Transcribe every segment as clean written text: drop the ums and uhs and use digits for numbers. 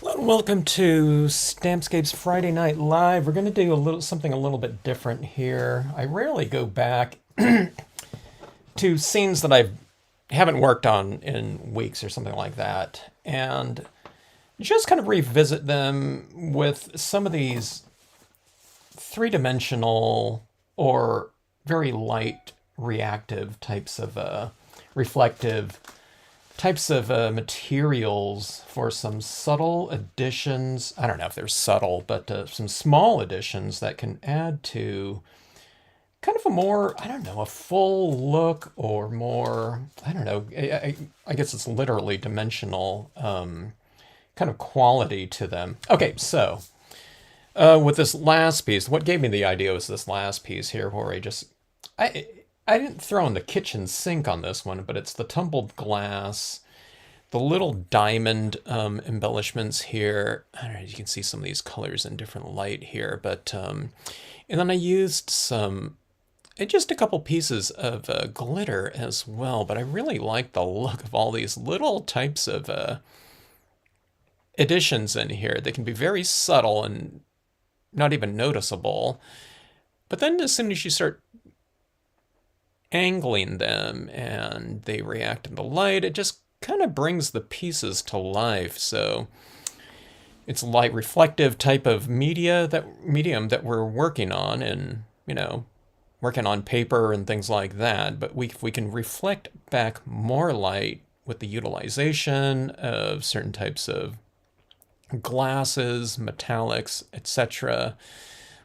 Welcome to Stampscapes Friday Night Live. We're going to do something a little bit different here. I rarely go back to scenes that I haven't worked on in weeks or something like that, and just kind of revisit them with some of these three-dimensional or very light reactive types of reflective types of materials for some subtle additions. I don't know if they're subtle, but some small additions that can add to kind of a more, I don't know, a full look or more, I don't know, I guess it's literally dimensional kind of quality to them. Okay, so with this last piece, what gave me the idea was this last piece here where I, I didn't throw in the kitchen sink on this one, but it's the tumbled glass, the little diamond embellishments here. I don't know, you can see some of these colors in different light here, but and then I used just a couple pieces of glitter as well. But I really like the look of all these little types of additions in here. They can be very subtle and not even noticeable. But then as soon as you start angling them and they react in the light, it just kind of brings the pieces to life. So it's a light reflective type of medium that we're working on, and working on paper and things like that. But if we can reflect back more light with the utilization of certain types of glasses, metallics, etc.,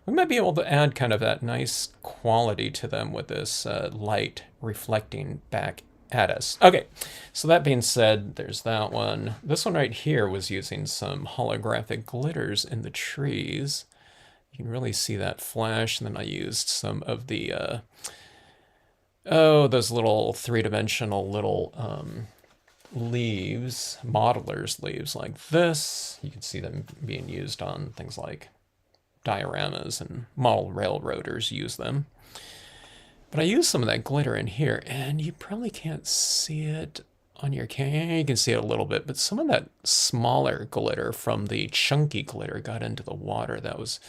we might be able to add kind of that nice quality to them with this light reflecting back at us. Okay, so that being said, there's that one. This one right here was using some holographic glitters in the trees. You can really see that flash. And then I used some of the, those little three-dimensional little leaves, modeler's leaves like this. You can see them being used on things like dioramas, and model railroaders use them. But I used some of that glitter in here, and you probably can't see it on your camera. You can see it a little bit, but some of that smaller glitter from the chunky glitter got into the water. That was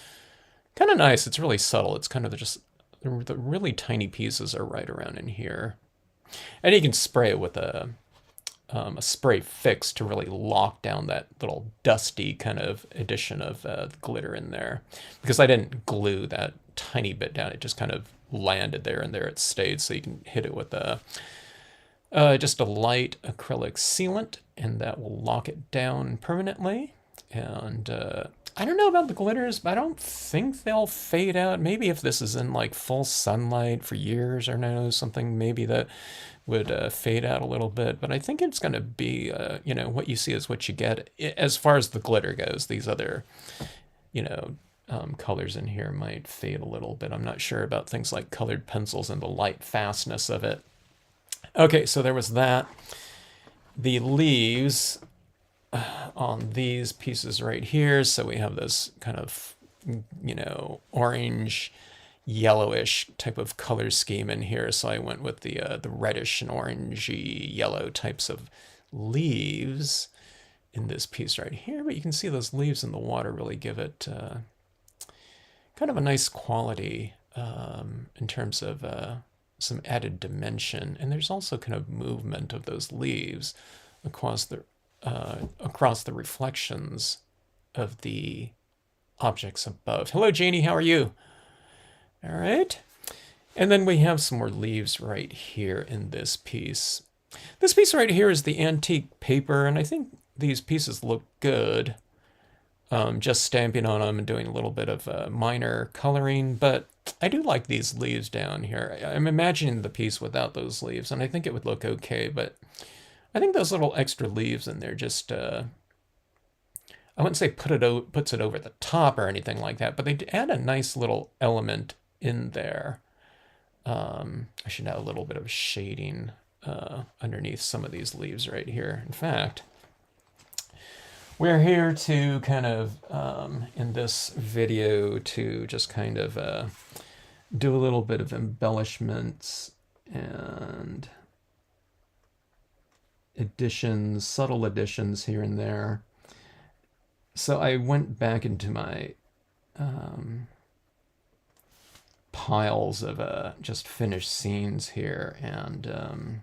kind of nice. It's really subtle. It's kind of just the really tiny pieces are right around in here. And you can spray it with a spray fix to really lock down that little dusty kind of addition of glitter in there. Because I didn't glue that tiny bit down, it just kind of landed there, and there it stayed. So you can hit it with just a light acrylic sealant, and that will lock it down permanently. And I don't know about the glitters, but I don't think they'll fade out. Maybe if this is in like full sunlight for years or no, something maybe that would fade out a little bit. But I think it's going to be, what you see is what you get. As far as the glitter goes, these other, colors in here might fade a little bit. I'm not sure about things like colored pencils and the light fastness of it. Okay, so there was that. The leaves on these pieces right here. So we have this kind of, orange, yellowish type of color scheme in here. So I went with the reddish and orangey yellow types of leaves in this piece right here. But you can see those leaves in the water really give it kind of a nice quality in terms of some added dimension. And there's also kind of movement of those leaves across the reflections of the objects above. Hello, Janie. How are you? All right. And then we have some more leaves right here in this piece. This piece right here is the antique paper, and I think these pieces look good. Just stamping on them and doing a little bit of minor coloring, but I do like these leaves down here. I'm imagining the piece without those leaves, and I think it would look okay, but I think those little extra leaves in there just, I wouldn't say puts it over the top or anything like that, but they add a nice little element in there. I should have a little bit of shading underneath some of these leaves right here. In fact, we're here to kind of, in this video, to just kind of do a little bit of embellishments and additions, subtle additions here and there. So I went back into my piles of just finished scenes here, and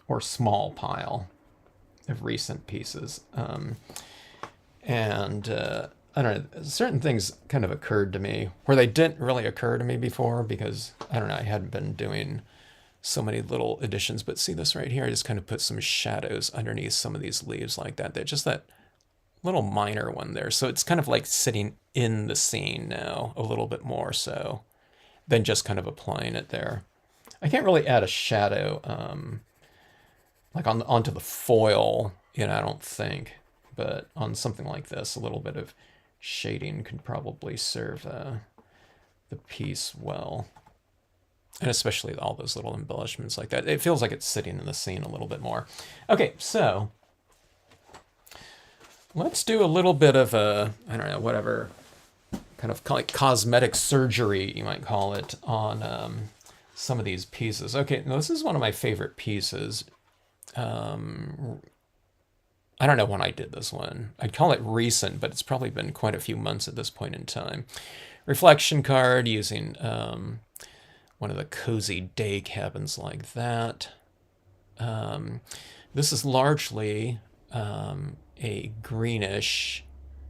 or small pile of recent pieces, and I don't know, certain things kind of occurred to me where they didn't really occur to me before because I don't know, I hadn't been doing so many little additions. But see this right here, I just kind of put some shadows underneath some of these leaves like that. They're just that little minor one there. So it's kind of like sitting in the scene now a little bit more so than just kind of applying it there. I can't really add a shadow like onto the foil, I don't think. But on something like this, a little bit of shading could probably serve the piece well. And especially all those little embellishments like that. It feels like it's sitting in the scene a little bit more. Okay, so let's do a little bit of I don't know, whatever kind of like cosmetic surgery, you might call it, on some of these pieces. Okay, now this is one of my favorite pieces. I don't know when I did this one. I'd call it recent, but it's probably been quite a few months at this point in time. Reflection card using one of the cozy day cabins like that. This is largely a greenish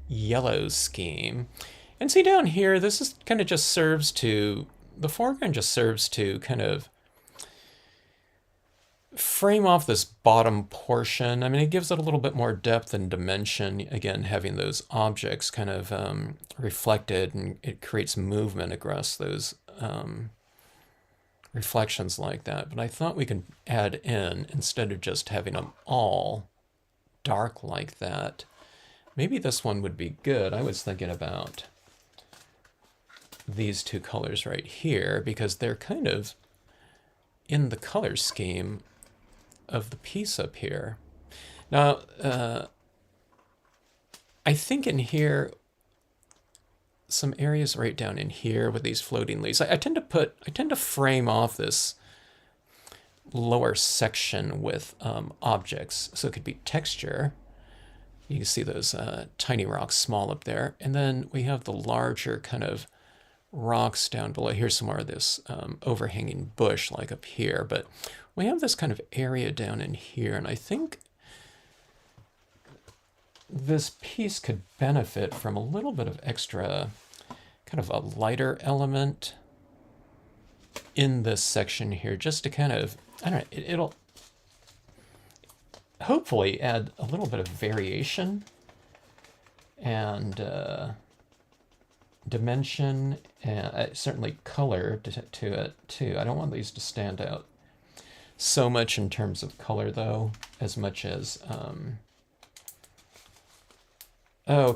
yellow scheme. And see down here, this is kind of just serves to, the foreground just serves to kind of frame off this bottom portion. I mean, it gives it a little bit more depth and dimension. Again, having those objects kind of reflected, and it creates movement across those reflections like that. But I thought we could add in, instead of just having them all dark like that, maybe this one would be good. I was thinking about these two colors right here because they're kind of in the color scheme of the piece up here. Now, I think in here, some areas right down in here with these floating leaves, I tend to frame off this lower section with objects. So it could be texture. You can see those tiny rocks small up there. And then we have the larger kind of rocks down below. Here's some more of this overhanging bush like up here. But we have this kind of area down in here. And I think this piece could benefit from a little bit of extra kind of a lighter element in this section here, just to kind of, I don't know, it'll hopefully add a little bit of variation and dimension, and certainly color to it too. I don't want these to stand out so much in terms of color though, as much as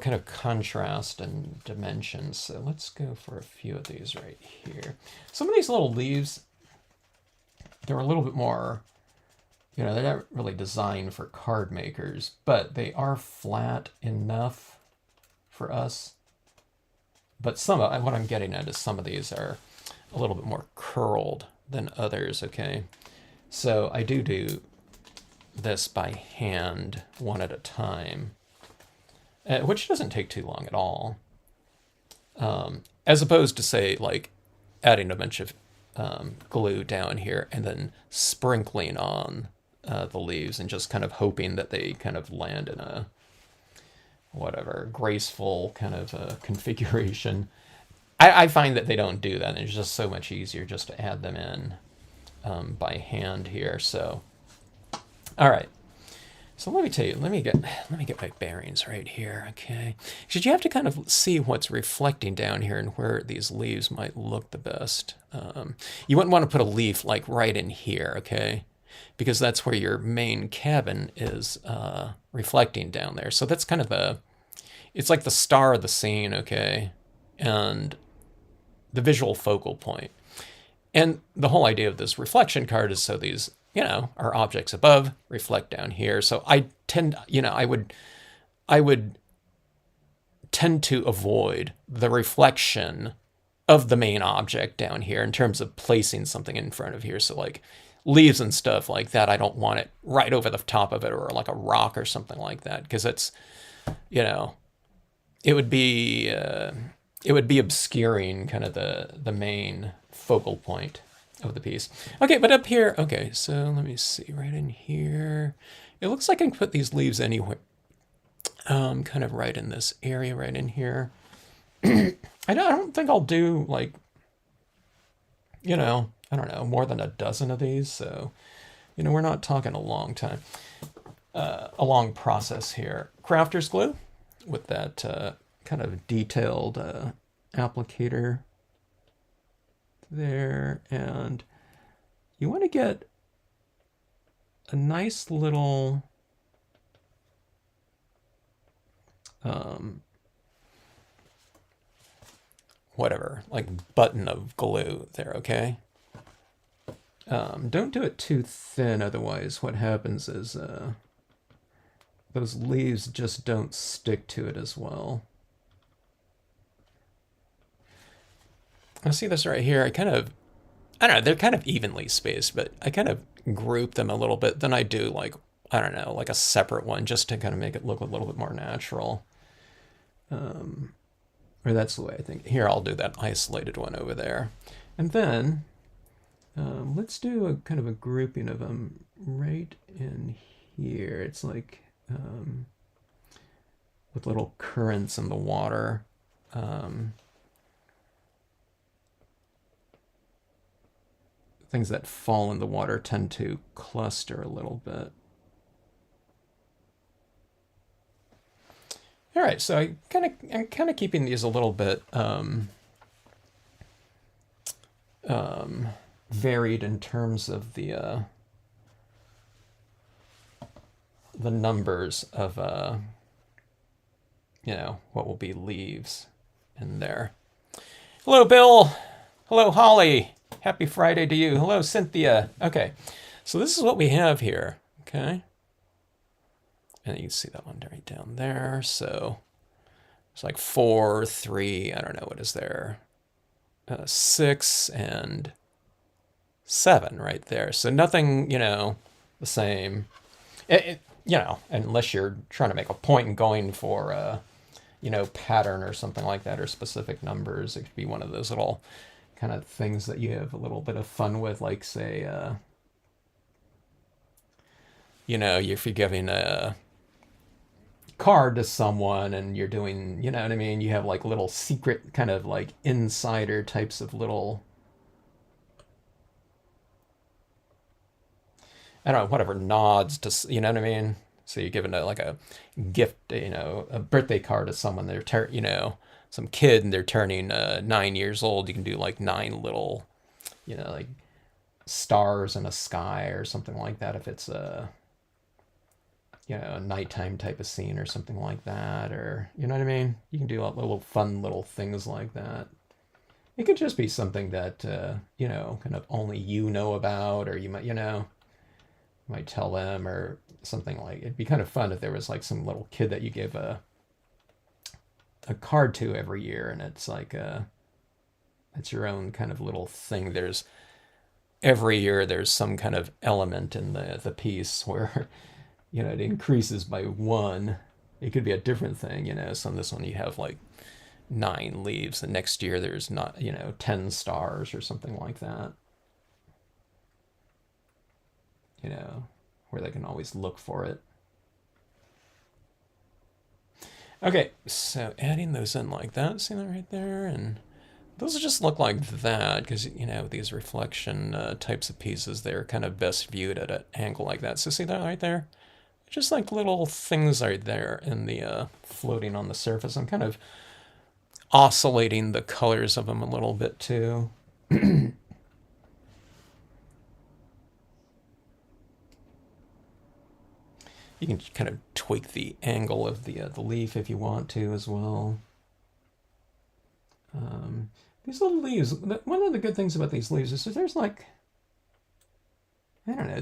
kind of contrast and dimension. So let's go for a few of these right here. Some of these little leaves, they're a little bit more, they're not really designed for card makers, but they are flat enough for us. But what I'm getting at is some of these are a little bit more curled than others, okay? So I do this by hand, one at a time, which doesn't take too long at all. As opposed to, say, like adding a bunch of glue down here and then sprinkling on the leaves and just kind of hoping that they kind of land in a whatever graceful kind of configuration. I find that they don't do that. It's just so much easier just to add them in by hand here. So, all right. So let me tell you. Let me get my bearings right here. Okay, because you have to kind of see what's reflecting down here and where these leaves might look the best. You wouldn't want to put a leaf like right in here, okay? Because that's where your main cabin is reflecting down there. So that's kind of it's like the star of the scene, okay? And the visual focal point. And the whole idea of this reflection card is so these, are objects above reflect down here. So I tend, I would tend to avoid the reflection of the main object down here in terms of placing something in front of here. So like leaves and stuff like that, I don't want it right over the top of it or like a rock or something like that, because it's, you know, it would be obscuring kind of the main focal point of the piece. Okay, but up here, okay, so let me see, right in here, it looks like I can put these leaves anywhere, kind of right in this area, right in here. I don't think I'll do like, I don't know, more than a dozen of these, so, we're not talking a long time, a long process here. Crafter's glue with that kind of detailed applicator there, and you want to get a nice little whatever, like button of glue there, okay? Don't do it too thin, otherwise what happens is those leaves just don't stick to it as well. I see this right here. I don't know, they're kind of evenly spaced, but I kind of group them a little bit. Then I do like, I don't know, like a separate one just to kind of make it look a little bit more natural. Or that's the way I think. Here, I'll do that isolated one over there. And then let's do a kind of a grouping of them right in here. It's like with little currents in the water. Things that fall in the water tend to cluster a little bit. All right, so I'm kind of keeping these a little bit varied in terms of the numbers of what will be leaves in there. Hello, Bill. Hello, Holly. Happy Friday to you. Hello, Cynthia. Okay, so this is what we have here. Okay. And you can see that one right down there. So it's like 4, 3, I don't know, what is there? 6 and 7 right there. So nothing, the same. Unless you're trying to make a point and going for, pattern or something like that, or specific numbers. It could be one of those little kind of things that you have a little bit of fun with, like, say, if you're giving a card to someone and you're doing, you know what I mean? You have like little secret kind of like insider types of little, I don't know, whatever, nods to, you know what I mean? So you're giving like a gift, a birthday card to someone, some kid, and they're turning 9 years old. You can do like 9 little, like stars in a sky or something like that if it's a nighttime type of scene or something like that, or, you know what I mean? You can do little fun little things like that. It could just be something that, kind of only you know about, or you might tell them, or something. Like, it'd be kind of fun if there was like some little kid that you give a card to every year, and it's like it's your own kind of little thing. Every year there's some kind of element in the piece where it increases by 1. It could be a different thing, so on this one you have like 9 leaves, and next year there's not 10 stars or something like that, where they can always look for it. Okay, so adding those in like that, see that right there? And those just look like that because, these reflection types of pieces, they're kind of best viewed at an angle like that. So see that right there? Just like little things right there in the floating on the surface. I'm kind of oscillating the colors of them a little bit too. You can kind of tweak the angle of the leaf if you want to as well. These little leaves, one of the good things about these leaves is that there's like, I don't know,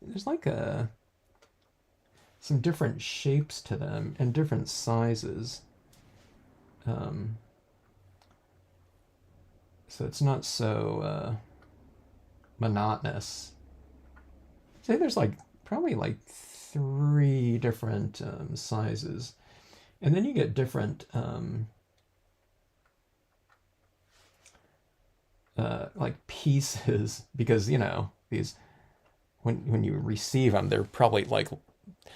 there's like some different shapes to them and different sizes. So it's not so monotonous. say there's like probably like 3 different sizes. And then you get different like pieces because, you know, these when you receive them, they're probably like,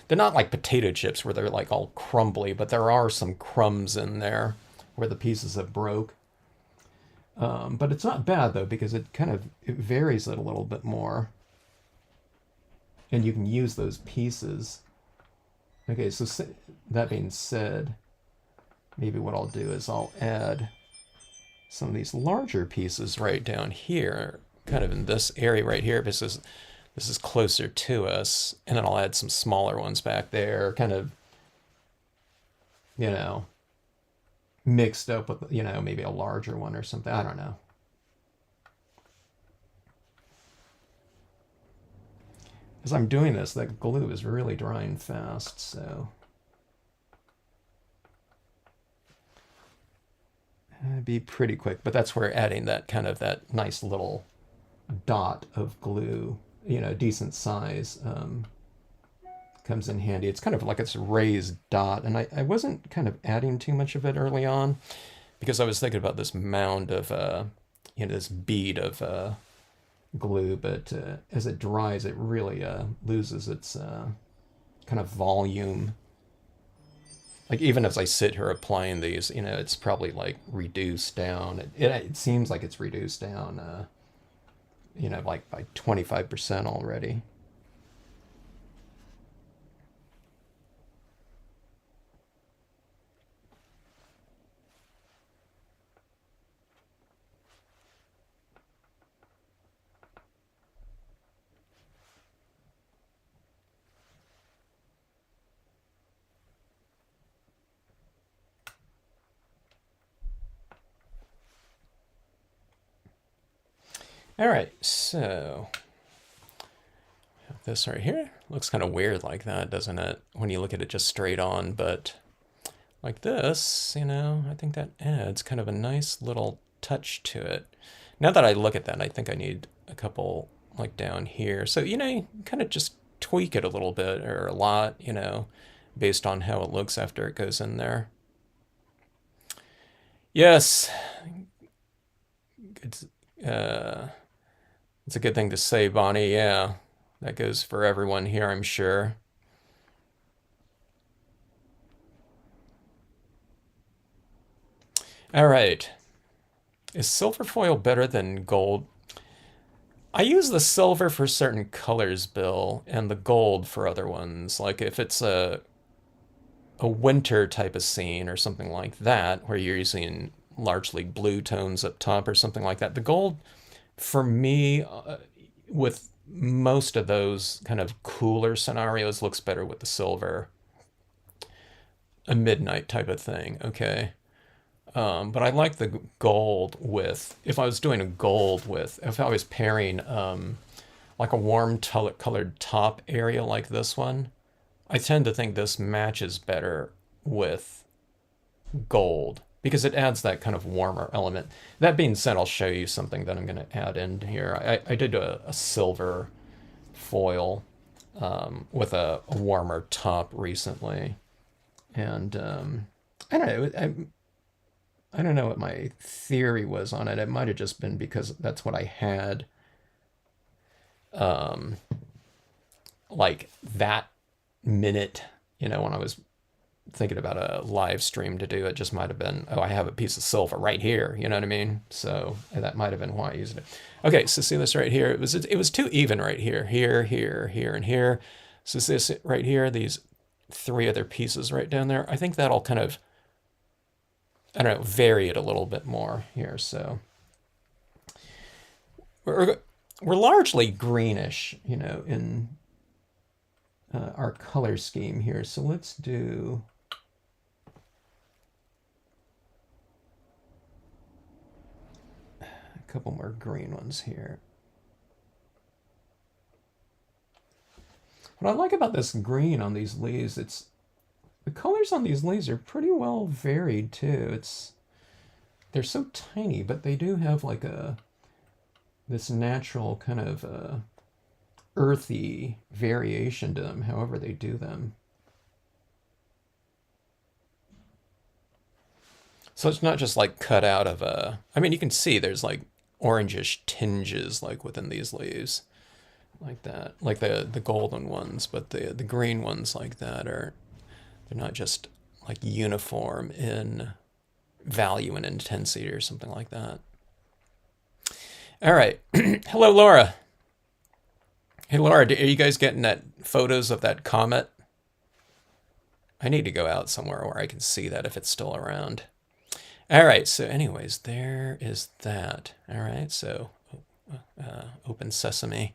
they're not like potato chips where they're like all crumbly, but there are some crumbs in there where the pieces have broke. But it's not bad though because it varies it a little bit more, and you can use those pieces. Okay, so that being said, maybe what I'll do is I'll add some of these larger pieces right down here, kind of in this area right here, because this is closer to us, and then I'll add some smaller ones back there, kind of, you know, mixed up with, you know, maybe a larger one or something. I don't know. As I'm doing this, that glue is really drying fast, so it'd be pretty quick. But that's where adding that kind of that nice little dot of glue, you know, decent size, comes in handy. It's kind of like it's a raised dot, and I wasn't kind of adding too much of it early on because I was thinking about this mound of, you know, this bead of glue, but as it dries, it really loses its kind of volume. Like even as I sit here applying these, you know, it's probably like reduced down. It seems like it's reduced down, you know, like by 25% already. All right, so this right here looks kind of weird like that, doesn't it? When you look at it just straight on, but like this, you know, I think that adds kind of a nice little touch to it. Now that I look at that, I think I need a couple like down here. So, you know, you kind of just tweak it a little bit or a lot, you know, based on how it looks after it goes in there. Yes, it's, it's a good thing to say, Bonnie. Yeah, that goes for everyone here, I'm sure. All right. Is silver foil better than gold? I use the silver for certain colors, Bill, and the gold for other ones. Like if it's a winter type of scene or something like that, where you're using largely blue tones up top or something like that. The gold, for me, with most of those kind of cooler scenarios, looks better with the silver. A midnight type of thing, okay? But I like the gold with, if I was doing a gold with, if I was pairing like a warm colored top area like this one, I tend to think this matches better with gold because it adds that kind of warmer element. That being said, I'll show you something that I'm going to add in here. I did a silver foil with a warmer top recently. And I don't know. I don't know what my theory was on it. It might have just been because that's what I had. Like that minute, you know, when I was thinking about a live stream to do, it just might have been, oh, I have a piece of silver right here. You know what I mean? So that might have been why I used it. Okay, so see this right here? It was too even right here, here, here, here, and here. So see this right here? These 3 other pieces right down there. I think that'll kind of, I don't know, vary it a little bit more here. So we're largely greenish, you know, in our color scheme here. So let's do a couple more green ones here. What I like about this green on these leaves, the colors on these leaves are pretty well varied too. They're so tiny, but they do have like this natural kind of earthy variation to them, however they do them. So it's not just like cut out of a, I mean, you can see there's like orangish tinges like within these leaves like that, like the golden ones, but the green ones like that are, they're not just like uniform in value and intensity or something like that. All right. Hello, Laura. Hey, Laura, are you guys getting that photos of that comet? I need to go out somewhere where I can see that if it's still around. All right. So anyways, there is that. All right. So open sesame.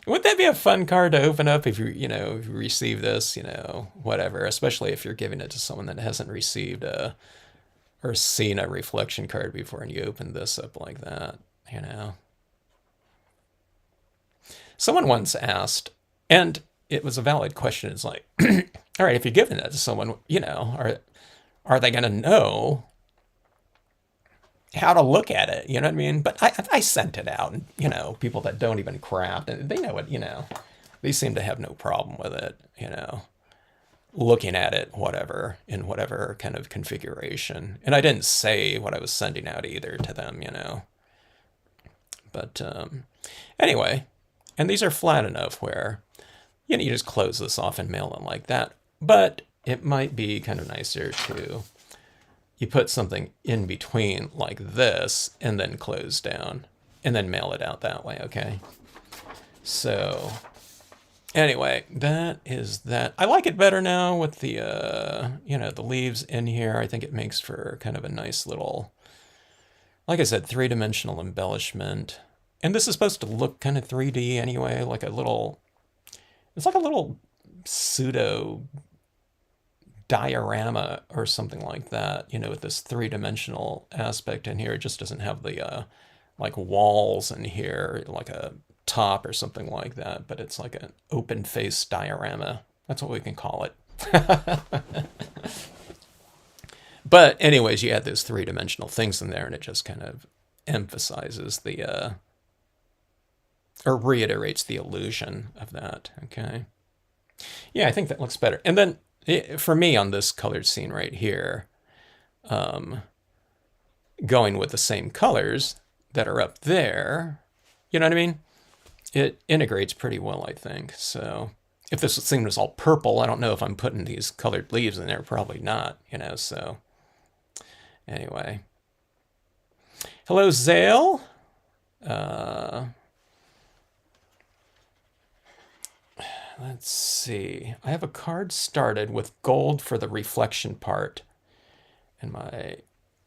Would that be a fun card to open up if if you receive this, whatever, especially if you're giving it to someone that hasn't received or seen a reflection card before and you open this up like that. Someone once asked, and it was a valid question, it's like, all right, if you're giving that to someone, are they going to know how to look at it? You know what I mean? But I sent it out, and, people that don't even craft, and they know it, they seem to have no problem with it, looking at it, whatever, in whatever kind of configuration. And I didn't say what I was sending out either to them, But anyway, and these are flat enough where, you just close this off and mail them like that. But it might be kind of nicer to, you put something in between like this and then close down and then mail it out that way, okay? So anyway, that is that. I like it better now with the, the leaves in here. I think it makes for kind of a nice little, like I said, three-dimensional embellishment. And this is supposed to look kind of 3D anyway, like it's like a little pseudo diorama or something like that, with this three-dimensional aspect in here. It just doesn't have the like walls in here, like a top or something like that, but it's like an open face diorama. That's what we can call it. But anyways, you add those three-dimensional things in there and it just kind of emphasizes the or reiterates the illusion of that. Okay, yeah, I think that looks better. And then for me on this colored scene right here, going with the same colors that are up there, you know what I mean? It integrates pretty well, I think. So if this thing was all purple, I don't know if I'm putting these colored leaves in there. Probably not, so anyway. Hello, Zale. Let's see. I have a card started with gold for the reflection part, and my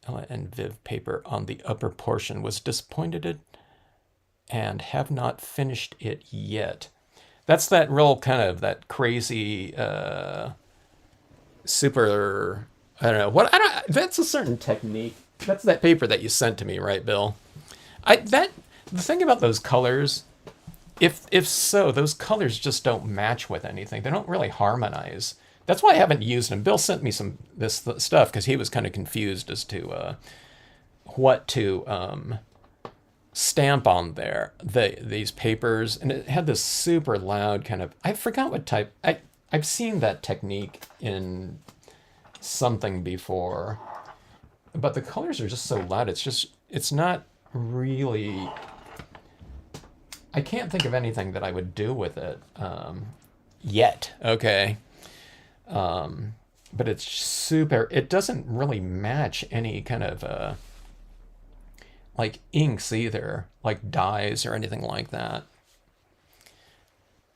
Ella and Viv paper on the upper portion was disappointed and have not finished it yet. That's that real kind of that crazy super, I don't know. That's a certain technique. That's that paper that you sent to me, right, Bill? The thing about those colors, if so, those colors just don't match with anything. They don't really harmonize. That's why I haven't used them. Bill sent me this stuff because he was kind of confused as to what to stamp on there. These papers, and it had this super loud kind of, I forgot what type. I've seen that technique in something before, but the colors are just so loud. It's not really. I can't think of anything that I would do with it yet. Okay. But it's super, it doesn't really match any kind of like inks either, like dyes or anything like that.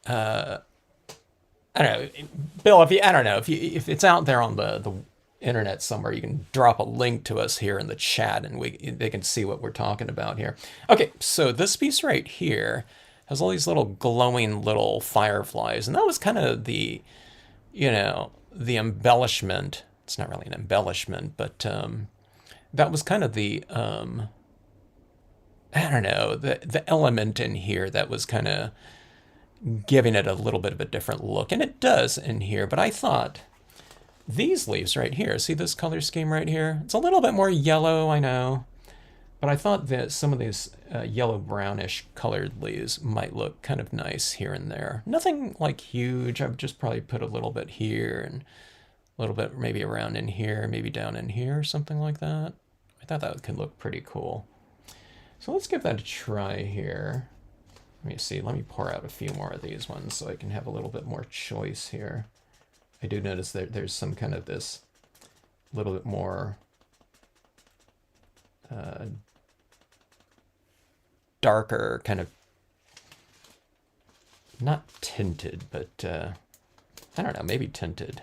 I don't know, Bill, if it's out there on the internet somewhere, you can drop a link to us here in the chat and they can see what we're talking about here. Okay, so this piece right here has all these little glowing little fireflies, and that was kind of the embellishment. It's not really an embellishment, but that was kind of the I don't know, the element in here that was kind of giving it a little bit of a different look, and it does in here. But I thought these leaves right here, see this color scheme right here? It's a little bit more yellow, I know, But I thought that some of these yellow brownish colored leaves might look kind of nice here and there. Nothing like huge. I would just probably put a little bit here and a little bit maybe around in here, maybe down in here or something like that. I thought that could look pretty cool. So let's give that a try here. Let me see. Let me pour out a few more of these ones so I can have a little bit more choice here. I do notice that there's some kind of this little bit more darker kind of, not tinted, but I don't know, maybe tinted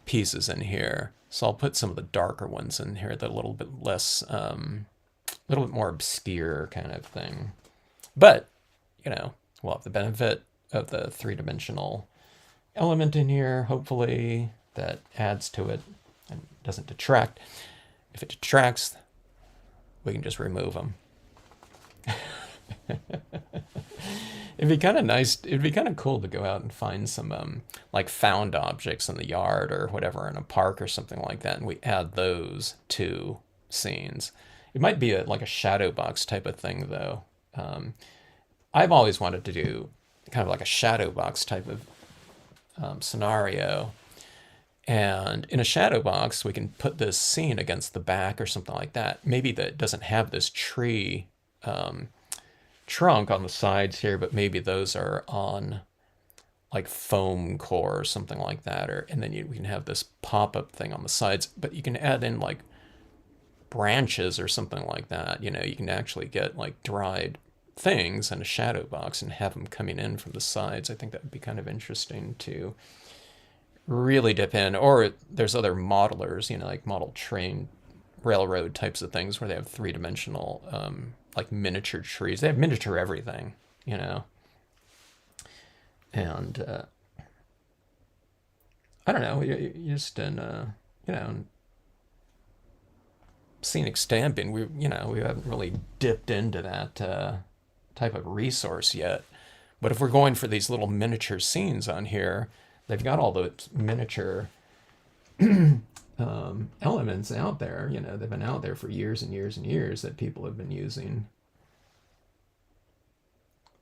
pieces in here. So I'll put some of the darker ones in here that are a little bit less, a little bit more obscure kind of thing. But, you know, we'll have the benefit of the three-dimensional element in here, hopefully, that adds to it and doesn't detract. If it detracts, we can just remove them. It'd be kind of nice. It'd be kind of cool to go out and find some like found objects in the yard or whatever in a park or something like that, and we add those to scenes. It might be like a shadow box type of thing, though. I've always wanted to do kind of like a shadow box type of scenario. And in a shadow box, we can put this scene against the back or something like that. Maybe that doesn't have this tree trunk on the sides here, but maybe those are on like foam core or something like that. And then we can have this pop-up thing on the sides, but you can add in like branches or something like that. You know, you can actually get like dried things in a shadow box and have them coming in from the sides. I think that would be kind of interesting to really dip in. Or there's other modelers, you know, like model train railroad types of things where they have three-dimensional like miniature trees. They have miniature everything, you know. And I don't know, you just in you know, scenic stamping, we haven't really dipped into that type of resource yet. But if we're going for these little miniature scenes on here, they've got all those miniature elements out there. You know, they've been out there for years and years and years that people have been using.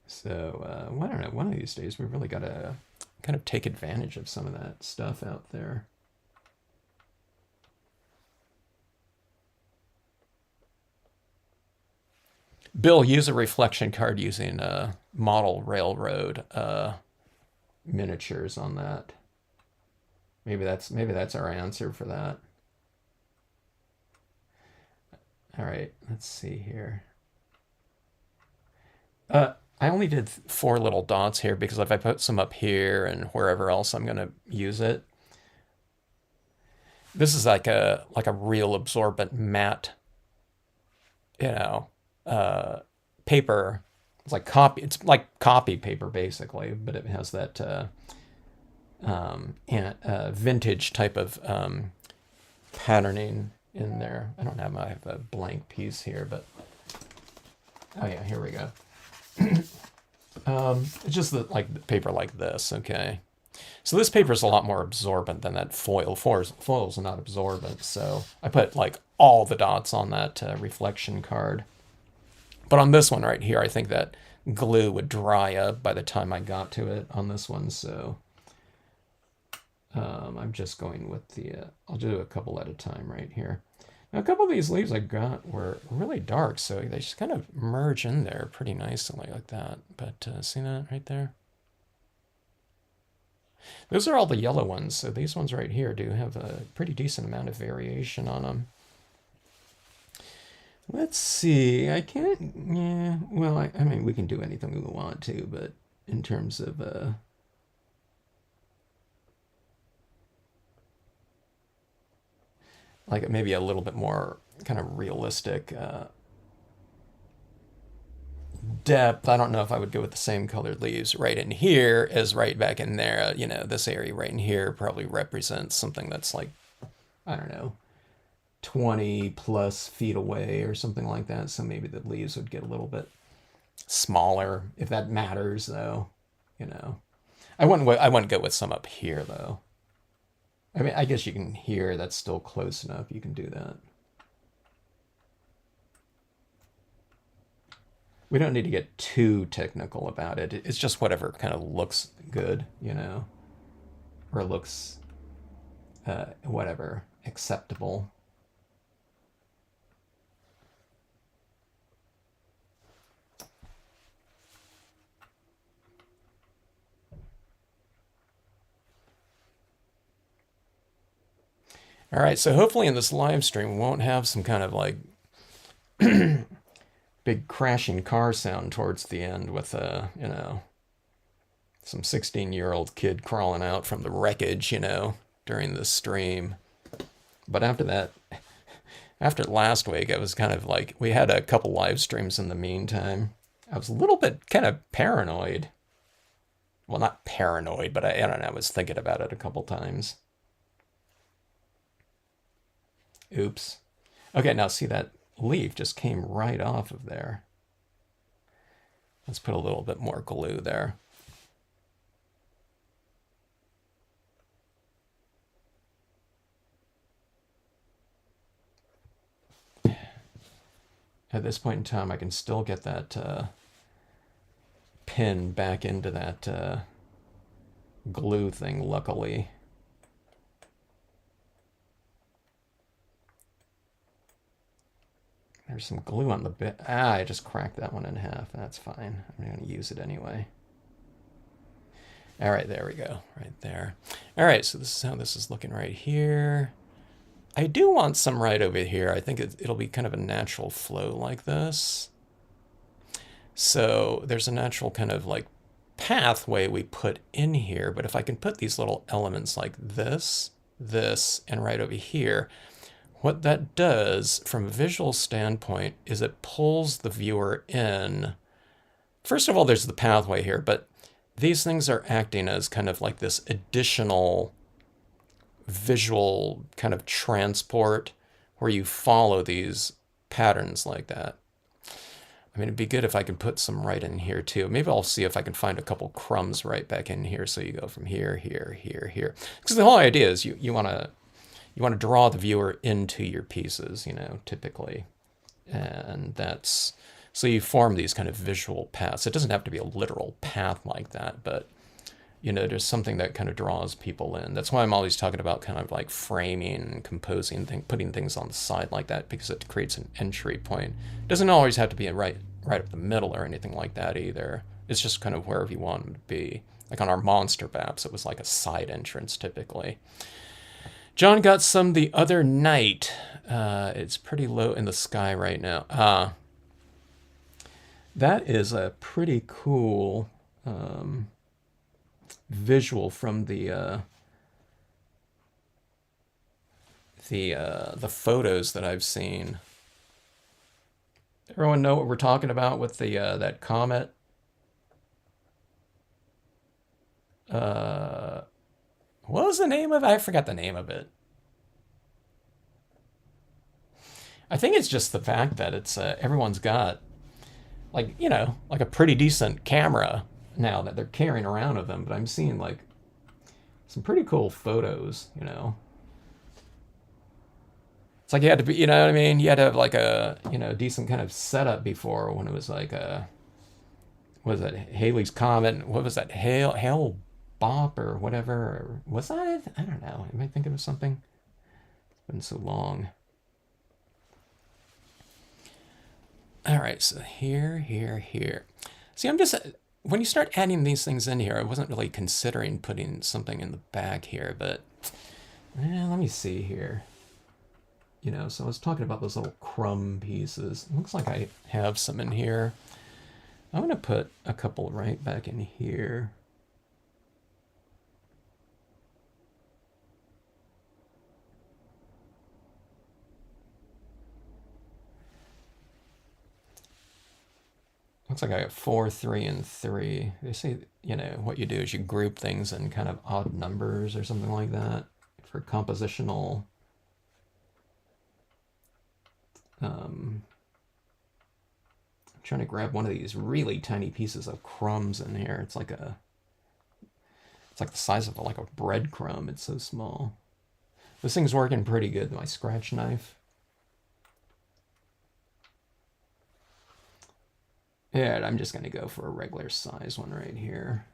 So I don't know, one of these days we really got to kind of take advantage of some of that stuff out there. Bill, use a reflection card using model railroad miniatures on that. Maybe that's our answer for that. All right, let's see here. I only did 4 little dots here because if I put some up here and wherever else I'm gonna use it, this is like a real absorbent matte, you know, paper. It's like copy paper basically, but it has that vintage type of patterning in there. I don't have, I have a blank piece here, but oh yeah, here we go. It's just like paper like this, okay? So this paper is a lot more absorbent than that foil. Foil's not absorbent, so I put like all the dots on that reflection card. But on this one right here, I think that glue would dry up by the time I got to it on this one, so I'm just going with the, I'll do a couple at a time right here. Now, a couple of these leaves I got were really dark, so they just kind of merge in there pretty nicely like that. But see that right there? Those are all the yellow ones, so these ones right here do have a pretty decent amount of variation on them. Let's see, I can't, yeah, well, I mean, we can do anything we want to, but in terms of, like maybe a little bit more kind of realistic depth, I don't know if I would go with the same colored leaves right in here as right back in there. You know, this area right in here probably represents something that's like, I don't know, 20 plus feet away or something like that. So maybe the leaves would get a little bit smaller, if that matters, though. You know, I wouldn't go with some up here though. I mean, I guess you can hear that's still close enough. You can do that. We don't need to get too technical about it. It's just whatever kind of looks good, you know, or looks whatever acceptable. All right, so hopefully in this live stream we won't have some kind of like big crashing car sound towards the end with you know, some 16-year-old kid crawling out from the wreckage, you know, during the stream. But after that, after last week, I was kind of like, we had a couple live streams in the meantime. I was a little bit kind of paranoid. Well, not paranoid, but I don't know, I was thinking about it a couple times. Oops. Okay, now see that leaf just came right off of there. Let's put a little bit more glue there. At this point in time, I can still get that pin back into that glue thing, luckily. There's some glue on the bit. Ah, I just cracked that one in half. That's fine. I'm going to use it anyway. All right, there we go, right there. All right, so this is how this is looking right here. I do want some right over here. I think it'll be kind of a natural flow like this. So there's a natural kind of like pathway we put in here, but if I can put these little elements like this, this, and right over here, what that does from a visual standpoint is it pulls the viewer in. First of all, there's the pathway here, but these things are acting as kind of like this additional visual kind of transport where you follow these patterns like that. I mean, it'd be good if I could put some right in here too. Maybe I'll see if I can find a couple crumbs right back in here. So you go from here, here, here, here. Because the whole idea is you want to draw the viewer into your pieces, you know, typically. And that's, so you form these kind of visual paths. It doesn't have to be a literal path like that, but you know, there's something that kind of draws people in. That's why I'm always talking about kind of like framing and composing, putting things on the side like that, because it creates an entry point. It doesn't always have to be right up the middle or anything like that either. It's just kind of wherever you want them to be. Like on our monster maps, it was like a side entrance typically. John got some the other night. It's pretty low in the sky right now. That is a pretty cool visual from the photos that I've seen. Everyone know what we're talking about with the that comet? What was the name of it? I forgot the name of it. I think it's just the fact that it's everyone's got like, you know, like a pretty decent camera now that they're carrying around with them, but I'm seeing like some pretty cool photos, you know. It's like you had to be, you know what I mean? You had to have like a, you know, decent kind of setup before when it was like a, what was that, Halley's Comet? What was that, Hale Bop or whatever? Or was that it? I don't know. Am I thinking of something? It's been so long. All right, so here, here, here. See, I'm just, when you start adding these things in here, I wasn't really considering putting something in the back here, but let me see here. You know, so I was talking about those little crumb pieces. It looks like I have some in here. I'm going to put a couple right back in here. Looks like I got 4, 3, and 3. They say, you know, what you do is you group things in kind of odd numbers or something like that for compositional. I'm trying to grab one of these really tiny pieces of crumbs in here. It's like the size of like a breadcrumb. It's so small. This thing's working pretty good, my scratch knife. And I'm just going to go for a regular size one right here.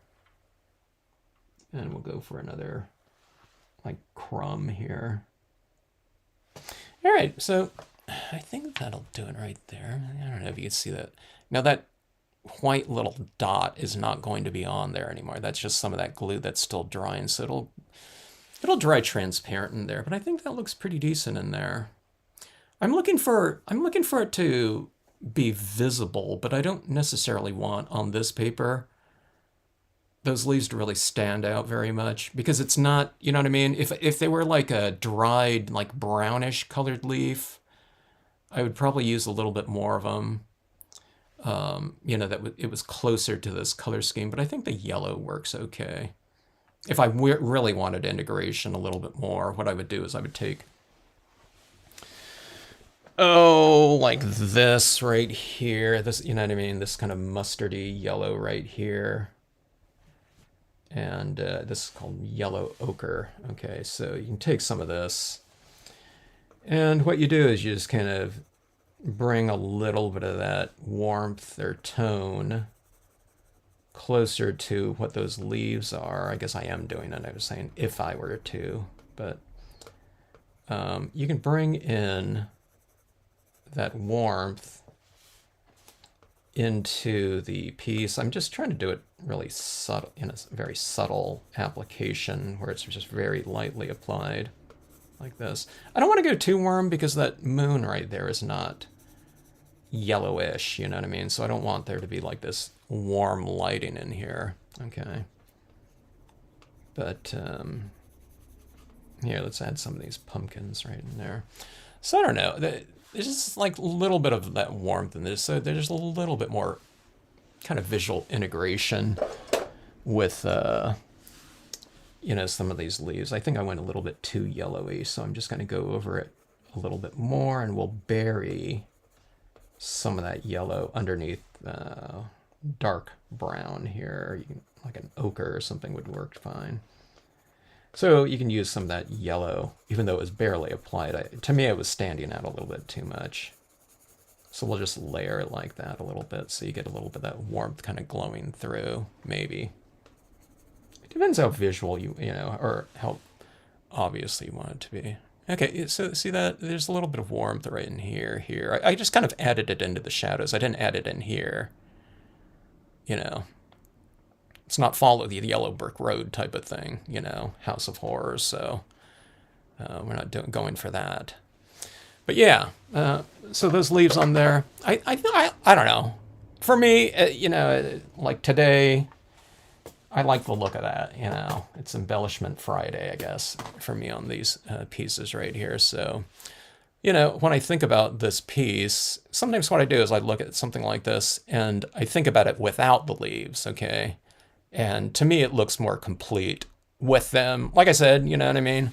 And we'll go for another like crumb here. All right, so I think that'll do it right there. I don't know if you can see that. Now that white little dot is not going to be on there anymore. That's just some of that glue that's still drying, so it'll dry transparent in there. But I think that looks pretty decent in there. I'm looking for it to be visible, but I don't necessarily want on this paper those leaves to really stand out very much, because it's not, you know what I mean? If they were like a dried, like brownish colored leaf, I would probably use a little bit more of them. You know, that it was closer to this color scheme, but I think the yellow works okay. If I really wanted integration a little bit more, what I would do is I would take, like this right here, this, you know what I mean? This kind of mustardy yellow right here. And this is called yellow ochre. Okay, so you can take some of this. And what you do is you just kind of bring a little bit of that warmth or tone closer to what those leaves are. I guess I am doing it. I was saying if I were to, but you can bring in that warmth into the piece. I'm just trying to do it really subtle, in a very subtle application where it's just very lightly applied like this. I don't want to go too warm because that moon right there is not yellowish, you know what I mean? So I don't want there to be like this warm lighting in here. Okay. But here, let's add some of these pumpkins right in there. So I don't know. There's just like a little bit of that warmth in this. So there's a little bit more kind of visual integration with, you know, some of these leaves. I think I went a little bit too yellowy, so I'm just going to go over it a little bit more, and we'll bury some of that yellow underneath dark brown here. You can, like an ochre or something would work fine. So you can use some of that yellow, even though it was barely applied. To me, it was standing out a little bit too much. So we'll just layer it like that a little bit, so you get a little bit of that warmth kind of glowing through, maybe. It depends how visual you know, or how obvious you want it to be. Okay, so see that? There's a little bit of warmth right in here. I just kind of added it into the shadows. I didn't add it in here. You know. It's not follow the yellow brick road type of thing, you know, House of Horrors, so we're not going for that. But yeah, so those leaves on there, I don't know. For me, you know, like today, I like the look of that, you know. It's Embellishment Friday, I guess, for me on these pieces right here. So, you know, when I think about this piece, sometimes what I do is I look at something like this and I think about it without the leaves, okay? And to me, it looks more complete with them. Like I said, you know what I mean?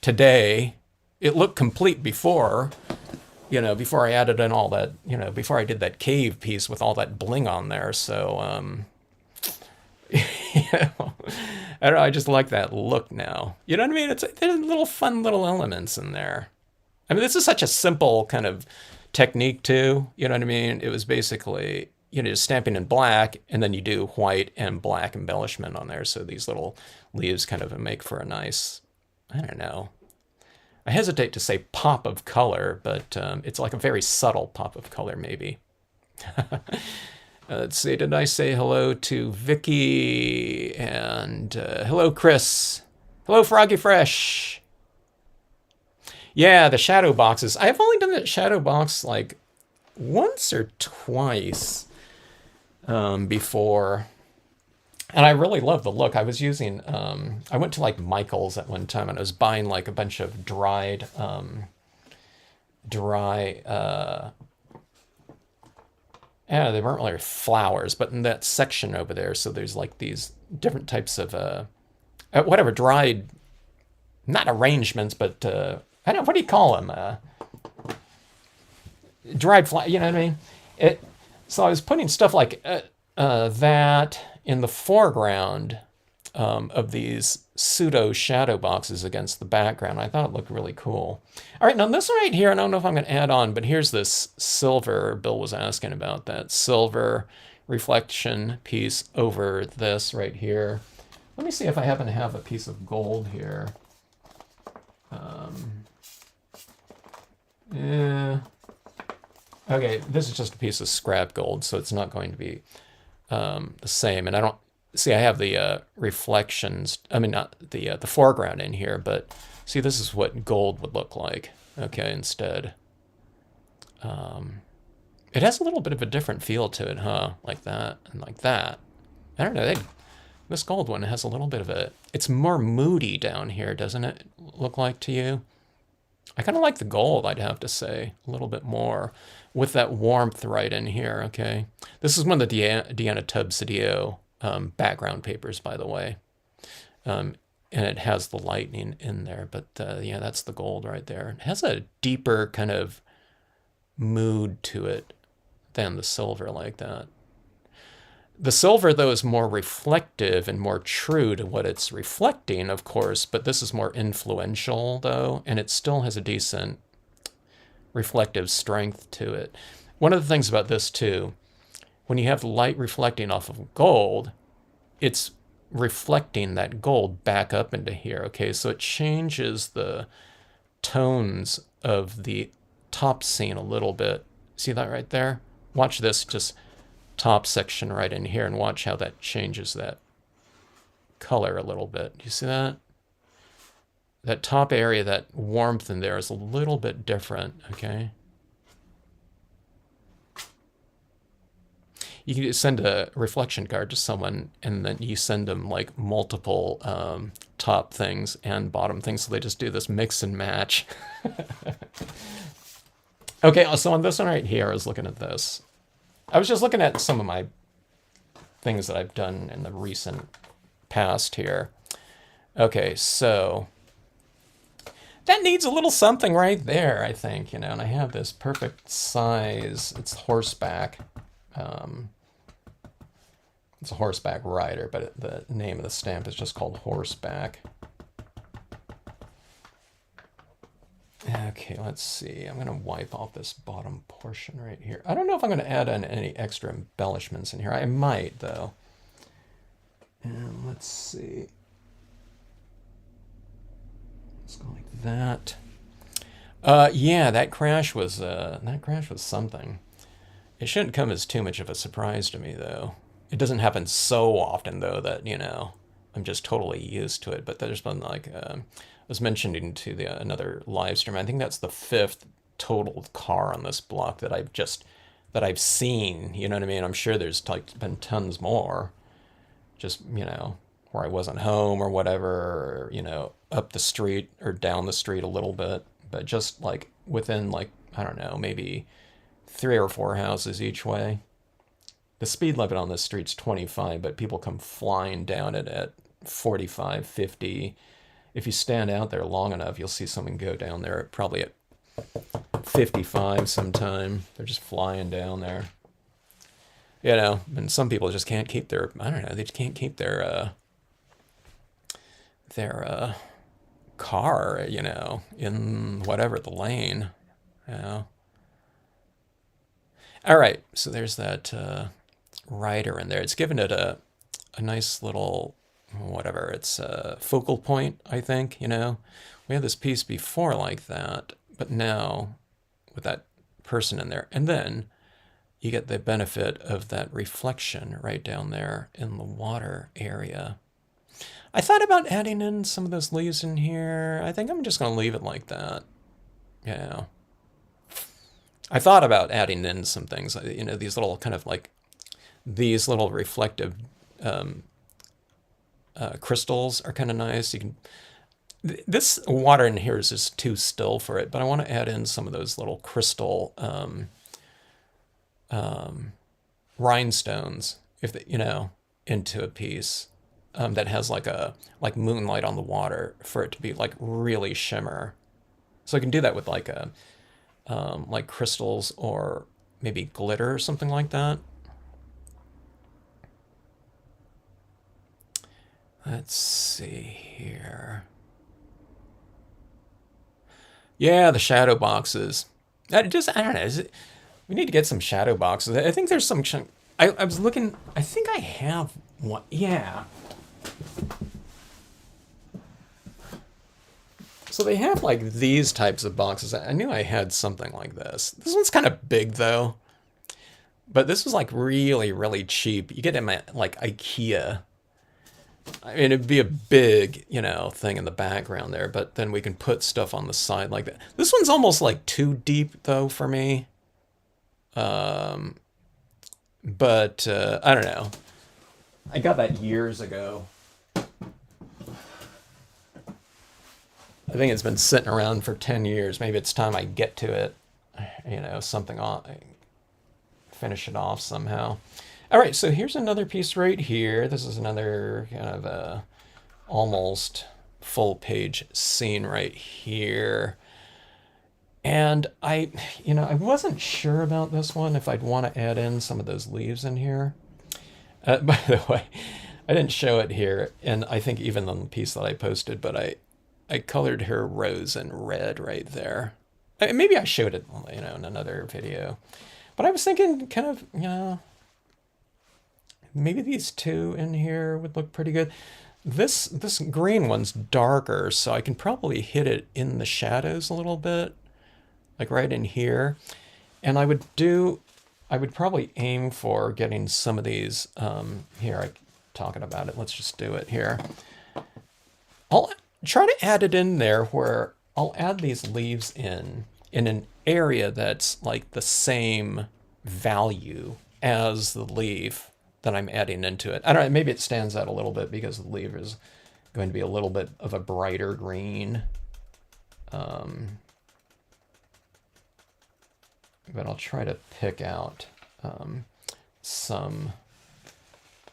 Today, it looked complete before, you know, before I added in all that, you know, before I did that cave piece with all that bling on there. So, you know, I don't know, I just like that look now. You know what I mean? There's little fun little elements in there. I mean, this is such a simple kind of technique too. You know what I mean? It was basically, you know, just stamping in black, and then you do white and black embellishment on there. So these little leaves kind of make for a nice, I don't know. I hesitate to say pop of color, but it's like a very subtle pop of color, maybe. Let's see, did I say hello to Vicky? And hello, Chris. Hello, Froggy Fresh. Yeah, the shadow boxes. I've only done that shadow box like once or twice before. And I really love the look. I was using, I went to like Michael's at one time and I was buying like a bunch of dried, yeah, they weren't really flowers, but in that section over there, so there's like these different types of, whatever, dried, not arrangements, but, I don't know, what do you call them? Dried flower, you know what I mean? So I was putting stuff like that in the foreground of these pseudo shadow boxes against the background. I thought it looked really cool. All right, now this one right here, I don't know if I'm going to add on, but here's this silver. Bill was asking about that silver. reflection piece over this right here. Let me see if I happen to have a piece of gold here. Yeah. Okay, this is just a piece of scrap gold, so it's not going to be the same. And I don't see. I have the reflections. I mean, not the foreground in here, but see, this is what gold would look like. Okay, instead, it has a little bit of a different feel to it, huh? Like that and like that. I don't know. This gold one has a little bit of a. It's more moody down here, doesn't it look like to you? I kind of like the gold, I'd have to say, a little bit more, with that warmth right in here, okay? This is one of the Deanna Tubbs-Cedillo background papers, by the way. And it has the lightning in there, but yeah, that's the gold right there. It has a deeper kind of mood to it than the silver like that. The silver, though, is more reflective and more true to what it's reflecting, of course, but this is more influential, though, and it still has a decent reflective strength to it. One of the things about this, too, when you have light reflecting off of gold, it's reflecting that gold back up into here, okay? So it changes the tones of the top scene a little bit. See that right there? Watch this, just top section right in here, and watch how that changes that color a little bit. Do you see that? That top area, that warmth in there is a little bit different, okay? You can send a reflection card to someone, and then you send them like multiple top things and bottom things, so they just do this mix and match. Okay, so on this one right here, I was looking at this. I was just looking at some of my things that I've done in the recent past here. Okay, so that needs a little something right there, I think, you know, and I have this perfect size. It's horseback. It's a horseback rider, but the name of the stamp is just called horseback. Okay, let's see. I'm going to wipe off this bottom portion right here. I don't know if I'm going to add in any extra embellishments in here. I might, though. And let's see. Let's go like that. Yeah, that crash was something. It shouldn't come as too much of a surprise to me, though. It doesn't happen so often, though, that, you know, I'm just totally used to it. But there's been like I was mentioning to another live stream. I think that's the 5th total car on this block that I've seen. You know what I mean? I'm sure there's like been tons more. Just, you know, where I wasn't home or whatever, or, you know, up the street or down the street a little bit, but just like within like, I don't know, maybe 3 or 4 houses each way. The speed limit on this street's 25, but people come flying down it at 45, 50. If you stand out there long enough, you'll see someone go down there probably at 55 sometime. They're just flying down there. You know, and some people just can't keep their, I don't know, they just can't keep their car, you know, in whatever the lane, you know. All right, so there's that rider in there. It's given it a nice little, whatever, it's a focal point, I think, you know. We had this piece before like that, but now with that person in there. And then you get the benefit of that reflection right down there in the water area. I thought about adding in some of those leaves in here. I think I'm just going to leave it like that. Yeah. I thought about adding in some things, you know, these little kind of like, these little reflective crystals are kind of nice. You can, this water in here is just too still for it, but I want to add in some of those little crystal rhinestones, if they, you know, into a piece that has like moonlight on the water for it to be like really shimmer. So I can do that with like crystals or maybe glitter or something like that. Let's see here. Yeah, the shadow boxes. I don't know. We need to get some shadow boxes. I think there's some I was looking, I think I have one. Yeah. So they have like these types of boxes. I knew I had something like this. This one's kind of big though. But this was like really, really cheap. You get them at like IKEA. I mean, it'd be a big, you know, thing in the background there, but then we can put stuff on the side like that. This one's almost like too deep though for me. But I don't know. I got that years ago. I think it's been sitting around for 10 years. Maybe it's time I get to it. You know, something on, finish it off somehow. All right, so here's another piece right here. This is another kind of a almost full page scene right here. And I wasn't sure about this one, if I'd want to add in some of those leaves in here. By the way, I didn't show it here, and I think even on the piece that I posted, but I colored her rose and red right there. Maybe I showed it, you know, in another video. But I was thinking kind of, you know, maybe these two in here would look pretty good. This green one's darker, so I can probably hit it in the shadows a little bit, like right in here. And I would probably aim for getting some of these, here, I'm talking about it, let's just do it here. I'll try to add it in there where I'll add these leaves in an area that's like the same value as the leaf that I'm adding into it. I don't know, maybe it stands out a little bit because the leaf is going to be a little bit of a brighter green. But I'll try to pick out some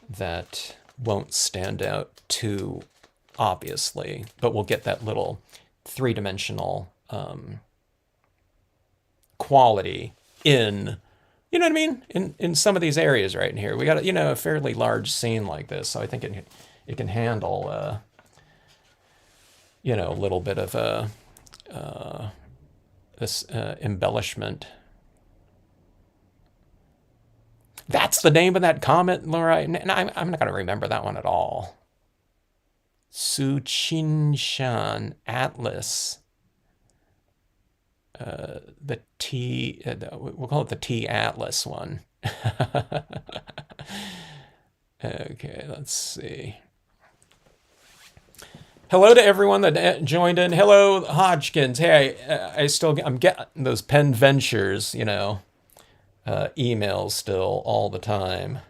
that won't stand out too obviously, but we'll get that little three-dimensional quality in, you know what I mean, in some of these areas right in here. We got, you know, a fairly large scene like this, so I think it can handle you know, a little bit of a this embellishment. That's the name of that comet, Laura. And I'm not going to remember that one at all. Suchinshan Atlas. The T, we'll call it the T Atlas one. Okay, let's see. Hello to everyone that joined in. Hello, Hodgkins. Hey, I'm getting those Pen Ventures, you know, emails still all the time.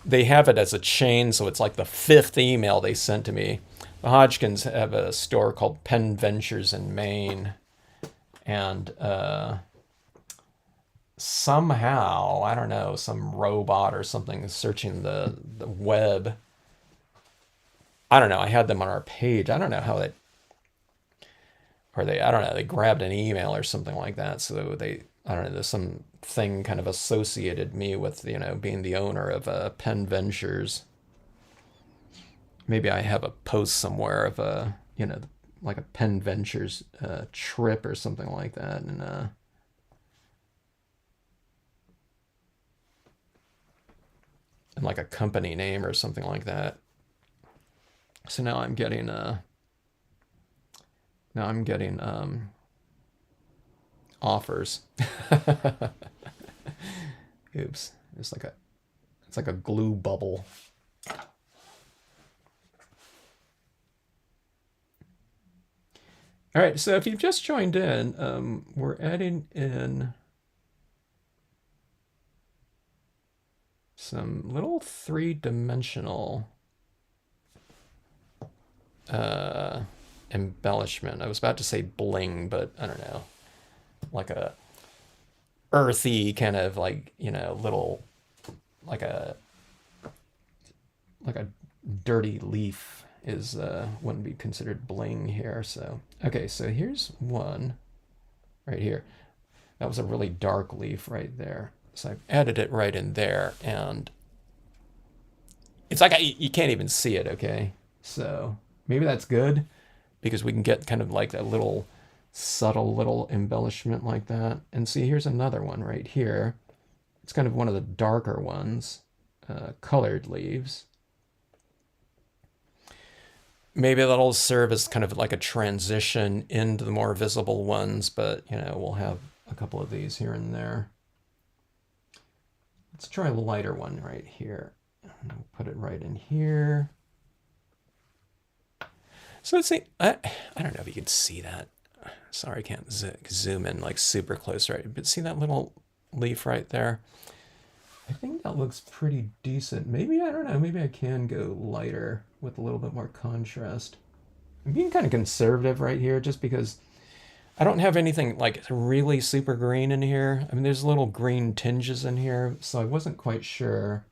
They have it as a chain, so it's like the 5th email they sent to me. The Hodgkins have a store called Pen Ventures in Maine. And somehow, I don't know, some robot or something is searching the web. I don't know, I had them on our page. I don't know how they, I don't know, they grabbed an email or something like that. So they, I don't know, there's some thing kind of associated me with, you know, being the owner of Pen Ventures. Maybe I have a post somewhere of a, you know, like a Pen Ventures trip or something like that. And like a company name or something like that. So now I'm getting offers. Oops, it's like a glue bubble. All right, so if you've just joined in, we're adding in some little three-dimensional embellishment. I was about to say bling, but I don't know. Like a earthy kind of, like, you know, little, like a dirty leaf is wouldn't be considered bling here. So okay, so here's one right here. That was a really dark leaf right there. So I've added it right in there, and it's like you can't even see it. Okay, so maybe that's good because we can get kind of like a little subtle little embellishment like that. And see, here's another one right here. It's kind of one of the darker ones, colored leaves. Maybe that'll serve as kind of like a transition into the more visible ones, but you know, we'll have a couple of these here and there. Let's try a lighter one right here. I'll put it right in here. So let's see, I don't know if you can see that. Sorry, I can't zoom in like super close, right? But see that little leaf right there? I think that looks pretty decent. Maybe, I don't know, maybe I can go lighter with a little bit more contrast. I'm being kind of conservative right here just because I don't have anything like really super green in here. I mean, there's little green tinges in here, so I wasn't quite sure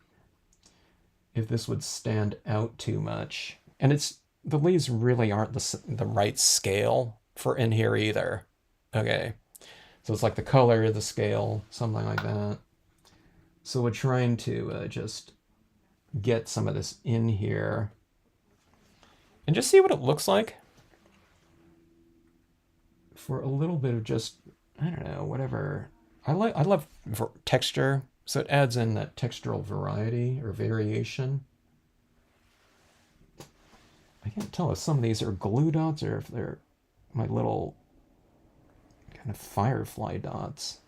if this would stand out too much. And the leaves really aren't the right scale for in here either. Okay, so it's like the color, the scale, something like that. So we're trying to just get some of this in here and just see what it looks like for a little bit of just, I don't know, whatever. I love texture, so it adds in that textural variety or variation. I can't tell if some of these are glue dots or if they're my little kind of firefly dots.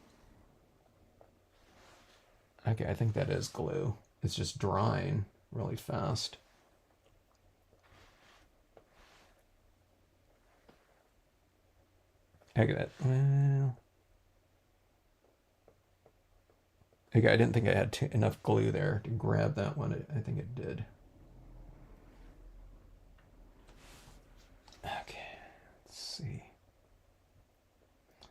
Okay, I think that is glue. It's just drying really fast. Okay, well... Okay, I didn't think I had enough glue there to grab that one. I think it did. Okay, let's see.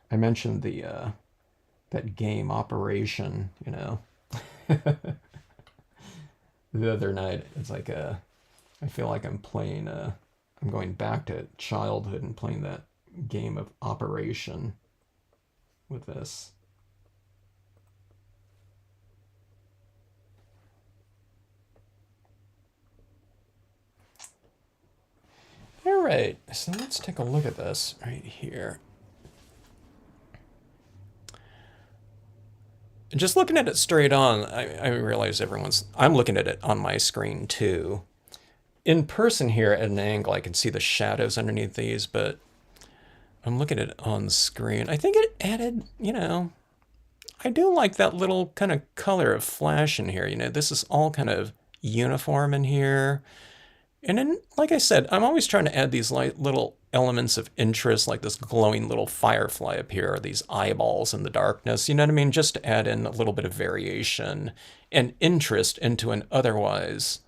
I mentioned that game Operation, you know. The other night, it's like I feel like I'm playing I'm going back to childhood and playing that game of Operation with this. All right, so let's take a look at this right here. Just looking at it straight on, I realize I'm looking at it on my screen too. In person here at an angle, I can see the shadows underneath these, but I'm looking at it on the screen. I think it added, you know, I do like that little kind of color of flash in here. You know, this is all kind of uniform in here. And then, like I said, I'm always trying to add these little elements of interest, like this glowing little firefly up here, or these eyeballs in the darkness, you know what I mean? Just to add in a little bit of variation and interest into an otherwise,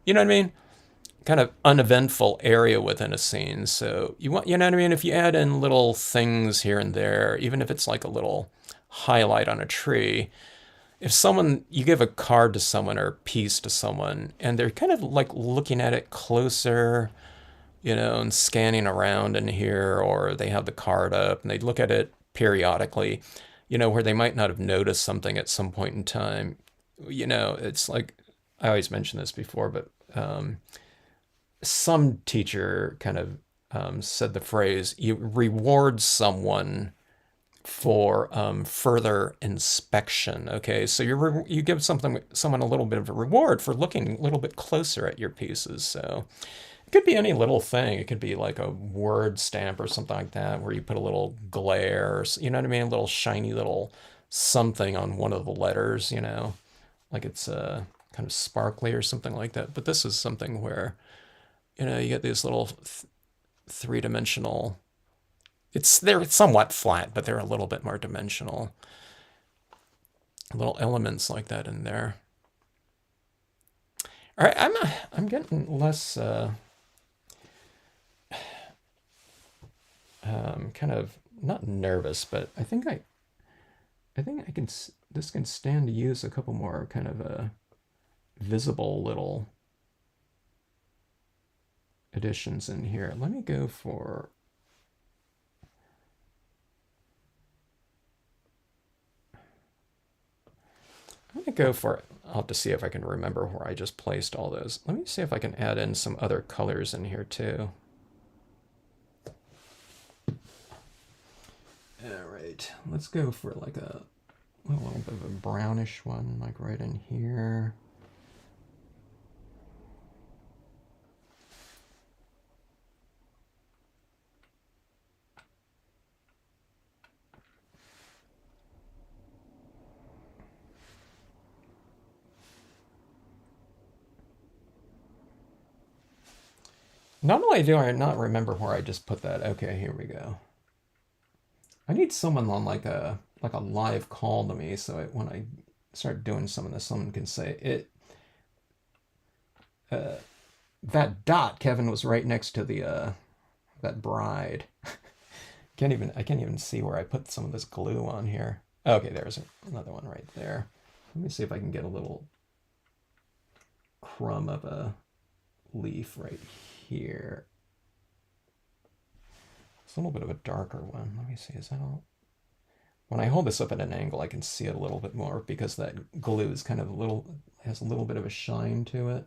you know what I mean? Kind of uneventful area within a scene. So you want, you know what I mean? If you add in little things here and there, even if it's like a little highlight on a tree, if you give a card to someone or a piece to someone and they're kind of like looking at it closer, you know, and scanning around in here, or they have the card up and they look at it periodically, you know, where they might not have noticed something at some point in time, you know, it's like, I always mention this before, but some teacher kind of said the phrase, you reward someone for further inspection. Okay, so you give someone a little bit of a reward for looking a little bit closer at your pieces. So it could be any little thing. It could be like a word stamp or something like that, where you put a little glare, or, you know what I mean, a little shiny little something on one of the letters. You know, like it's kind of sparkly or something like that. But this is something where, you know, you get these little three-dimensional. They're somewhat flat, but they're a little bit more dimensional. Little elements like that in there. All right, I'm getting less kind of not nervous, but I think I can, this can stand to use a couple more kind of visible little additions in here. Let me go for, I'll have to see if I can remember where I just placed all those. Let me see if I can add in some other colors in here too. All right, let's go for like a a little bit of a brownish one, like right in here. Not only do I not remember where I just put that. Okay, here we go. I need someone on like a live call to me, so when I start doing some of this, someone can say it. That dot, Kevin, was right next to the that bride. I can't even see where I put some of this glue on here. Okay, there's another one right there. Let me see if I can get a little crumb of a leaf right here. It's a little bit of a darker one. Let me see, is that all? When I hold this up at an angle, I can see it a little bit more because that glue is kind of has a little bit of a shine to it.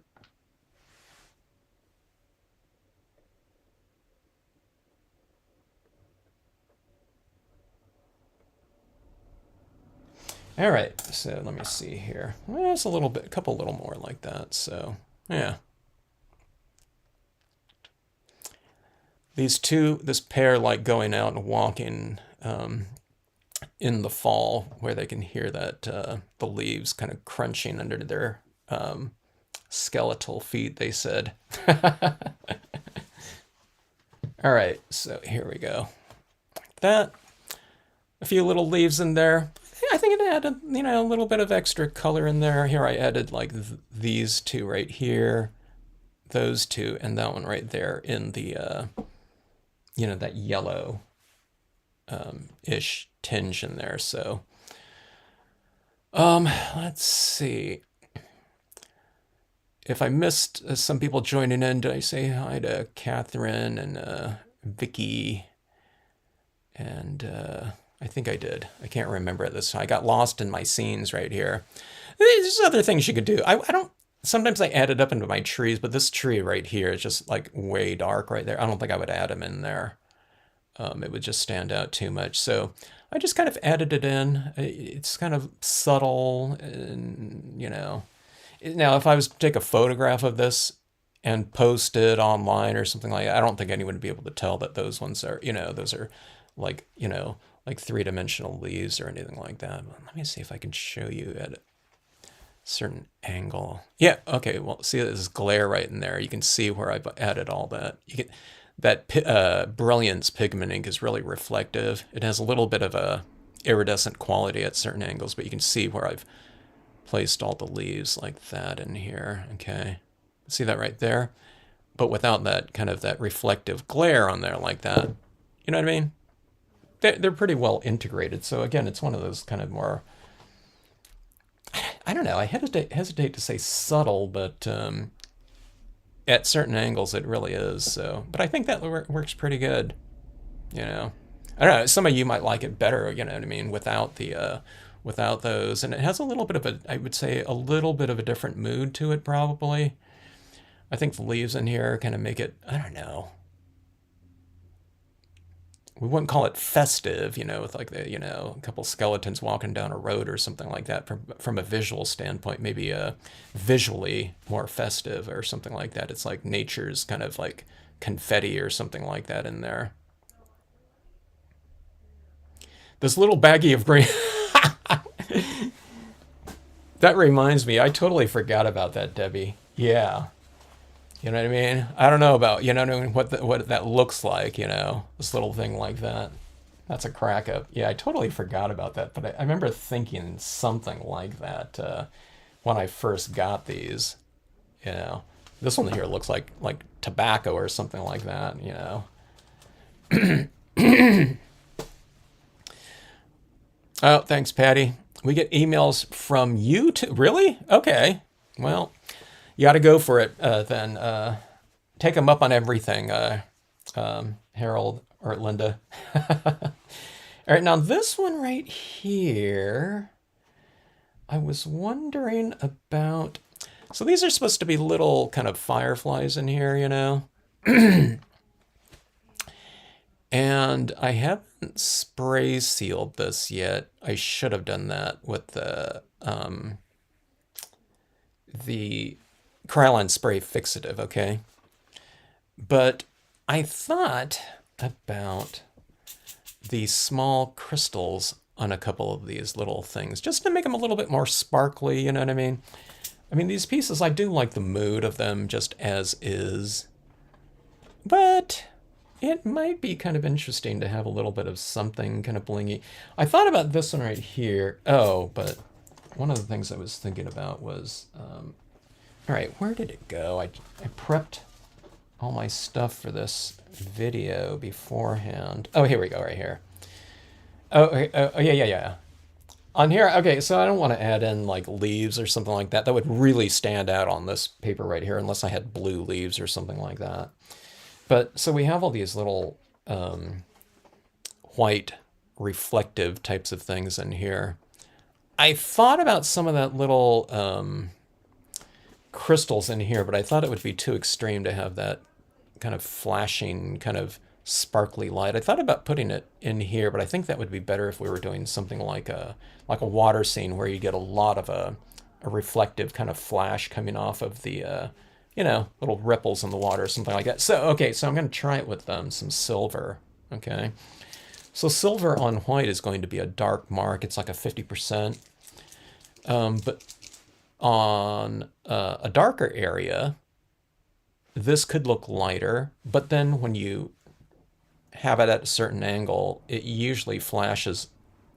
All right, so let me see here. Well, it's a couple little more like that. So yeah, this pair like going out and walking in the fall, where they can hear that the leaves kind of crunching under their skeletal feet. They said. All right, so here we go. That a few little leaves in there. I think it added, a little bit of extra color in there. Here I added like these two right here, those two, and that one right there in the, that yellow ish tinge in there. So, let's see. If I missed some people joining in, did I say hi to Catherine and Vicky? And I think I did. I can't remember at this time. I got lost in my scenes right here. There's other things you could do. I don't. Sometimes I add it up into my trees, but this tree right here is just like way dark right there. I don't think I would add them in there. It would just stand out too much. So I just kind of added it in. It's kind of subtle, and Now, if I was to take a photograph of this and post it online or something like that, I don't think anyone would be able to tell that those ones are, those are like, like three-dimensional leaves or anything like that. But let me see if I can show you at a certain angle. Yeah, okay, well, see this glare right in there. You can see where I've added all that. That brilliance pigment ink is really reflective. It has a little bit of a iridescent quality at certain angles, but you can see where I've placed all the leaves like that in here. Okay, see that right there? But without that kind of that reflective glare on there like that. You know what I mean? They're pretty well integrated. So again, it's one of those kind of more, I don't know, I hesitate to say subtle, but at certain angles it really is. So, but I think that works pretty good. I don't know. Some of you might like it better. You know what I mean? Without those, and it has a little bit of I would say a little bit of a different mood to it probably. I think the leaves in here kind of make it, I don't know. We wouldn't call it festive, with like a couple skeletons walking down a road or something like that. From a visual standpoint, maybe visually more festive or something like that. It's like nature's kind of like confetti or something like that in there. This little baggie of green. That reminds me, I totally forgot about that, Debbie. Yeah. You know what I mean? I don't know about, what that looks like, this little thing like that. That's a crack up. Yeah, I totally forgot about that, but I remember thinking something like that when I first got these. This one here looks like tobacco or something like that, Oh, thanks, Patty. We get emails from you too. Really? Okay. Well, you got to go for it then. Take them up on everything, Harold or Linda. All right, now this one right here, I was wondering about. So these are supposed to be little kind of fireflies in here, And I haven't spray sealed this yet. I should have done that with the Krylon spray fixative, okay? But I thought about the small crystals on a couple of these little things, just to make them a little bit more sparkly, you know what I mean? I mean, these pieces, I do like the mood of them just as is, but it might be kind of interesting to have a little bit of something kind of blingy. I thought about this one right here. Oh, but one of the things I was thinking about was, all right, where did it go? I prepped all my stuff for this video beforehand. Oh, here we go, right here. Oh, yeah. On here, okay, so I don't want to add in like leaves or something like that. That would really stand out on this paper right here, unless I had blue leaves or something like that. But so we have all these little white reflective types of things in here. I thought about some of that little crystals in here, but I thought it would be too extreme to have that kind of flashing, kind of sparkly light. I thought about putting it in here, but I think that would be better if we were doing something like a water scene where you get a lot of a reflective kind of flash coming off of the you know, little ripples in the water or something like that. So okay, so I'm going to try it with some silver. Okay, so silver on white is going to be a dark mark. It's like a 50%. But on a darker area, this could look lighter, but then when you have it at a certain angle, it usually flashes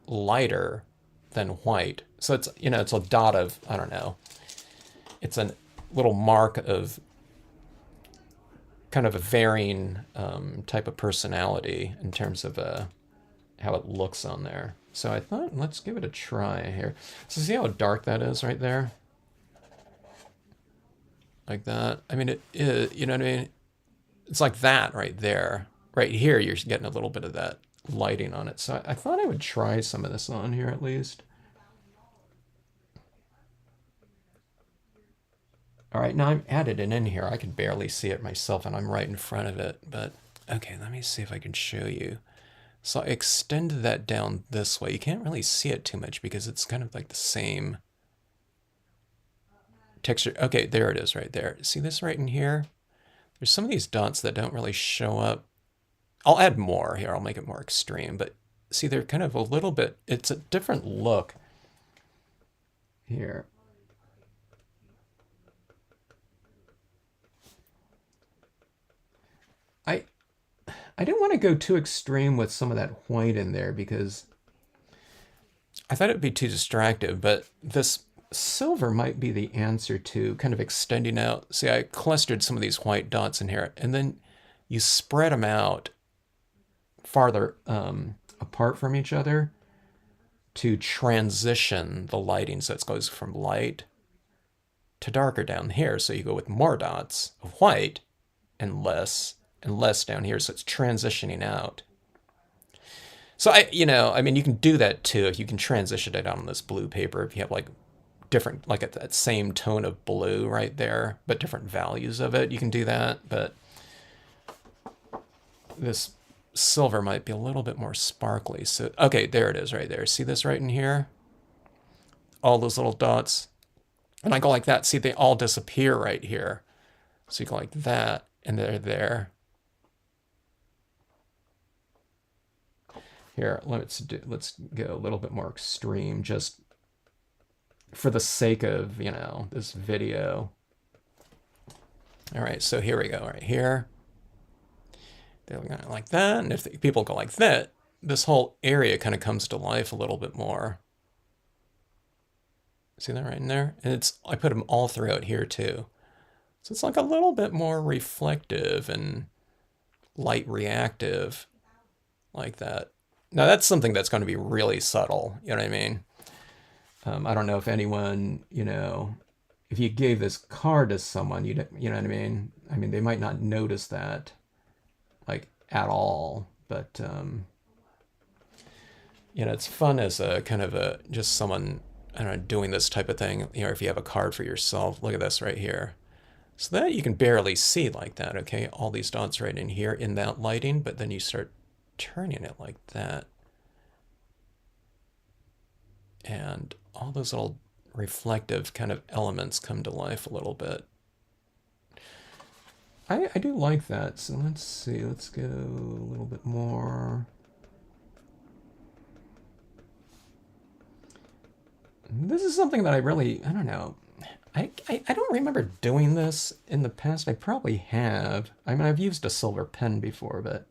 lighter than white. So it's, you know, it's a dot of, I don't know, it's a little mark of kind of a varying type of personality in terms of how it looks on there. So I thought, let's give it a try here. So see how dark that is right there? Like that. I mean, it is, you know what I mean? It's like that right there. Right here, you're getting a little bit of that lighting on it. So I thought I would try some of this on here at least. All right, now I'm added it in here. I can barely see it myself, and I'm right in front of it. But okay, let me see if I can show you. So I extended that down this way. You can't really see it too much because it's kind of like the same texture. Okay, there it is right there. See this right in here? There's some of these dots that don't really show up. I'll add more here. I'll make it more extreme. But see, they're kind of a little bit, it's a different look here. I didn't want to go too extreme with some of that white in there because I thought it'd be too distractive, but this silver might be the answer to kind of extending out. See, I clustered some of these white dots in here, and then you spread them out farther apart from each other to transition the lighting. So it goes from light to darker down here. So you go with more dots of white and less down here. So it's transitioning out. So you know, I mean, you can do that too. If you can transition it out on this blue paper, if you have like different, like that same tone of blue right there, but different values of it, you can do that. But this silver might be a little bit more sparkly. So, okay, there it is right there. See this right in here? All those little dots. And I go like that. See, they all disappear right here. So you go like that, and they're there. Here, let's go a little bit more extreme, just for the sake of, you know, this video. All right, so here we go, right here. They're going like that, and if people go like that, this whole area kind of comes to life a little bit more. See that right in there? And I put them all throughout here too. So it's like a little bit more reflective and light reactive, like that. Now that's something that's going to be really subtle, you know what I mean? I don't know if anyone, you know, if you gave this card to someone, you know what I mean? I mean, they might not notice that, like, at all. But, you know, it's fun as a kind of just someone, I don't know, doing this type of thing. You know, if you have a card for yourself, look at this right here. So that you can barely see like that, okay? All these dots right in here in that lighting, but then you start turning it like that. And all those little reflective kind of elements come to life a little bit. I do like that. So let's see. Let's go a little bit more. This is something that I don't know. I don't remember doing this in the past. I probably have. I mean, I've used a silver pen before, but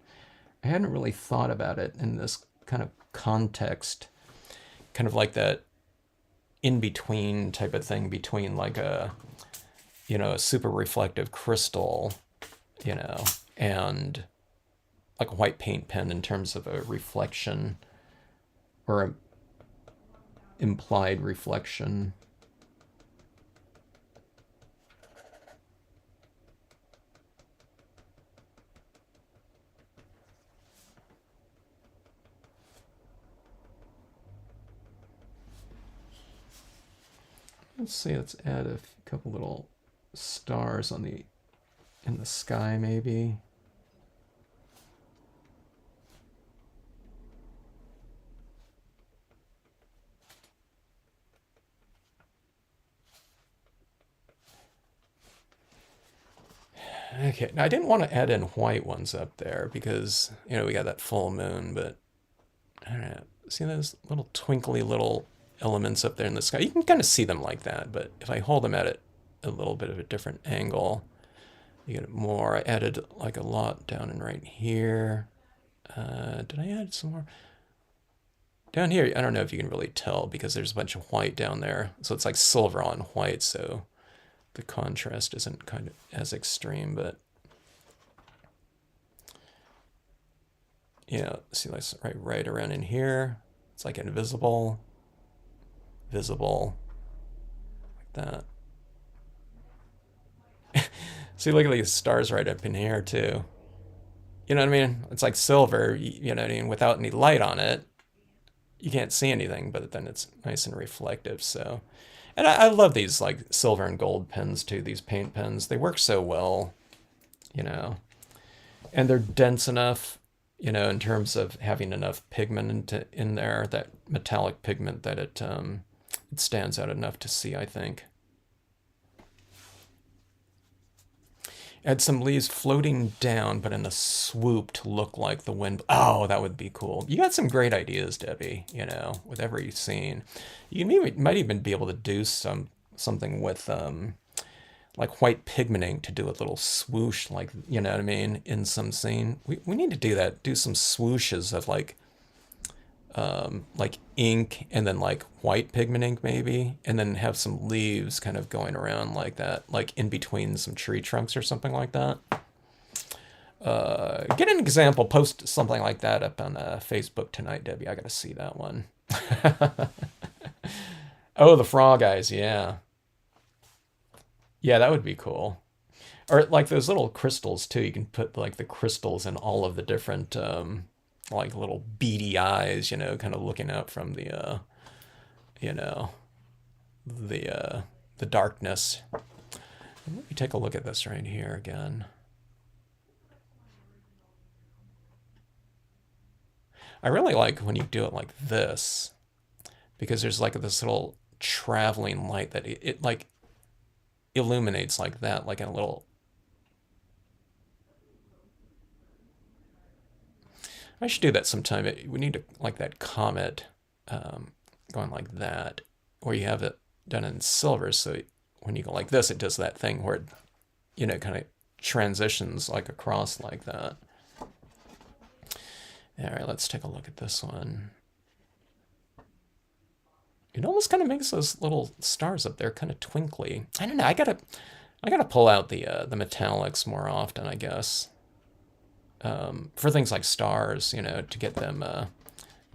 I hadn't really thought about it in this kind of context. Kind of like that in-between type of thing between like a, a super reflective crystal, and like a white paint pen in terms of a reflection or a implied reflection. Let's see, let's add a couple little stars in the sky maybe. Okay, now I didn't want to add in white ones up there because, we got that full moon, but I don't know. See those little twinkly little elements up there in the sky? You can kind of see them like that, but if I hold them at it a little bit of a different angle, you get more. I added like a lot down in right here. Did I add some more? Down here, I don't know if you can really tell because there's a bunch of white down there. So it's like silver on white, so the contrast isn't kind of as extreme, but see, like right around in here, it's like invisible, visible, like that. See, look at these stars right up in here too. You know what I mean? It's like silver, you know what I mean? Without any light on it, you can't see anything, but then it's nice and reflective. So, and I love these like silver and gold pens too, these paint pens. They work so well, and they're dense enough, in terms of having enough pigment in there, that metallic pigment, that it stands out enough to see, I think. Add some leaves floating down, but in a swoop to look like the wind. Oh, that would be cool. You got some great ideas, Debbie, with every scene. You might even be able to do something with like white pigmenting to do a little swoosh, like, you know what I mean, in some scene. We need to do that. Do some swooshes of like ink and then like white pigment ink maybe, and then have some leaves kind of going around like that, like in between some tree trunks or something like that. Get an example, post something like that up on Facebook tonight, Debbie. I gotta see that one. Oh, the frog eyes, yeah. Yeah, that would be cool. Or like those little crystals too. You can put like the crystals in all of the different like little beady eyes, kind of looking out from the you know, the darkness. And let me take a look at this right here again. I really like when you do it like this, because there's like this little traveling light that it like illuminates like that, like in a little. I should do that sometime. We need to like that comet going like that, or you have it done in silver, so when you go like this, it does that thing where it, kind of transitions like across like that. All right, let's take a look at this one. It almost kind of makes those little stars up there kind of twinkly. I don't know. I gotta pull out the metallics more often, I guess, for things like stars, to get them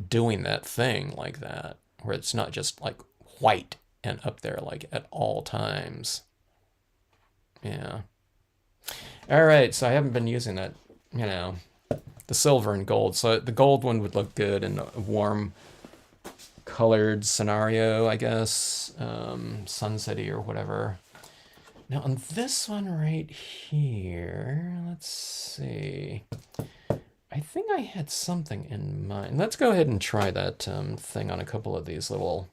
doing that thing like that, where it's not just like white and up there like at all times. Yeah. All right, so I haven't been using that, the silver and gold. So the gold one would look good in a warm colored scenario, I guess, sunsetty or whatever. Now on this one right here, let's see. I think I had something in mind. Let's go ahead and try that thing on a couple of these little...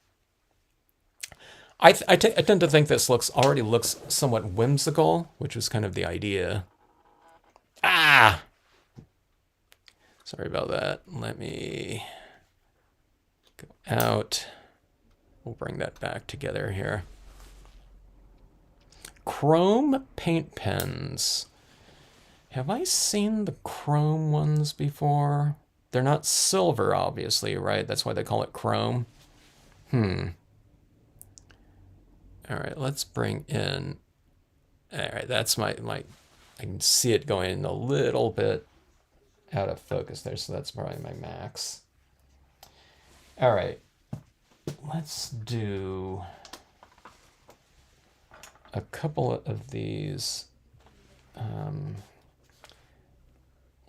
I tend to think this already looks somewhat whimsical, which was kind of the idea. Ah! Sorry about that. Let me go out. We'll bring that back together here. Chrome paint pens. Have I seen the chrome ones before? They're not silver, obviously, right? That's why they call it chrome. All right, let's bring in... All right, that's my... I can see it going a little bit out of focus there, so that's probably my max. All right, let's do a couple of these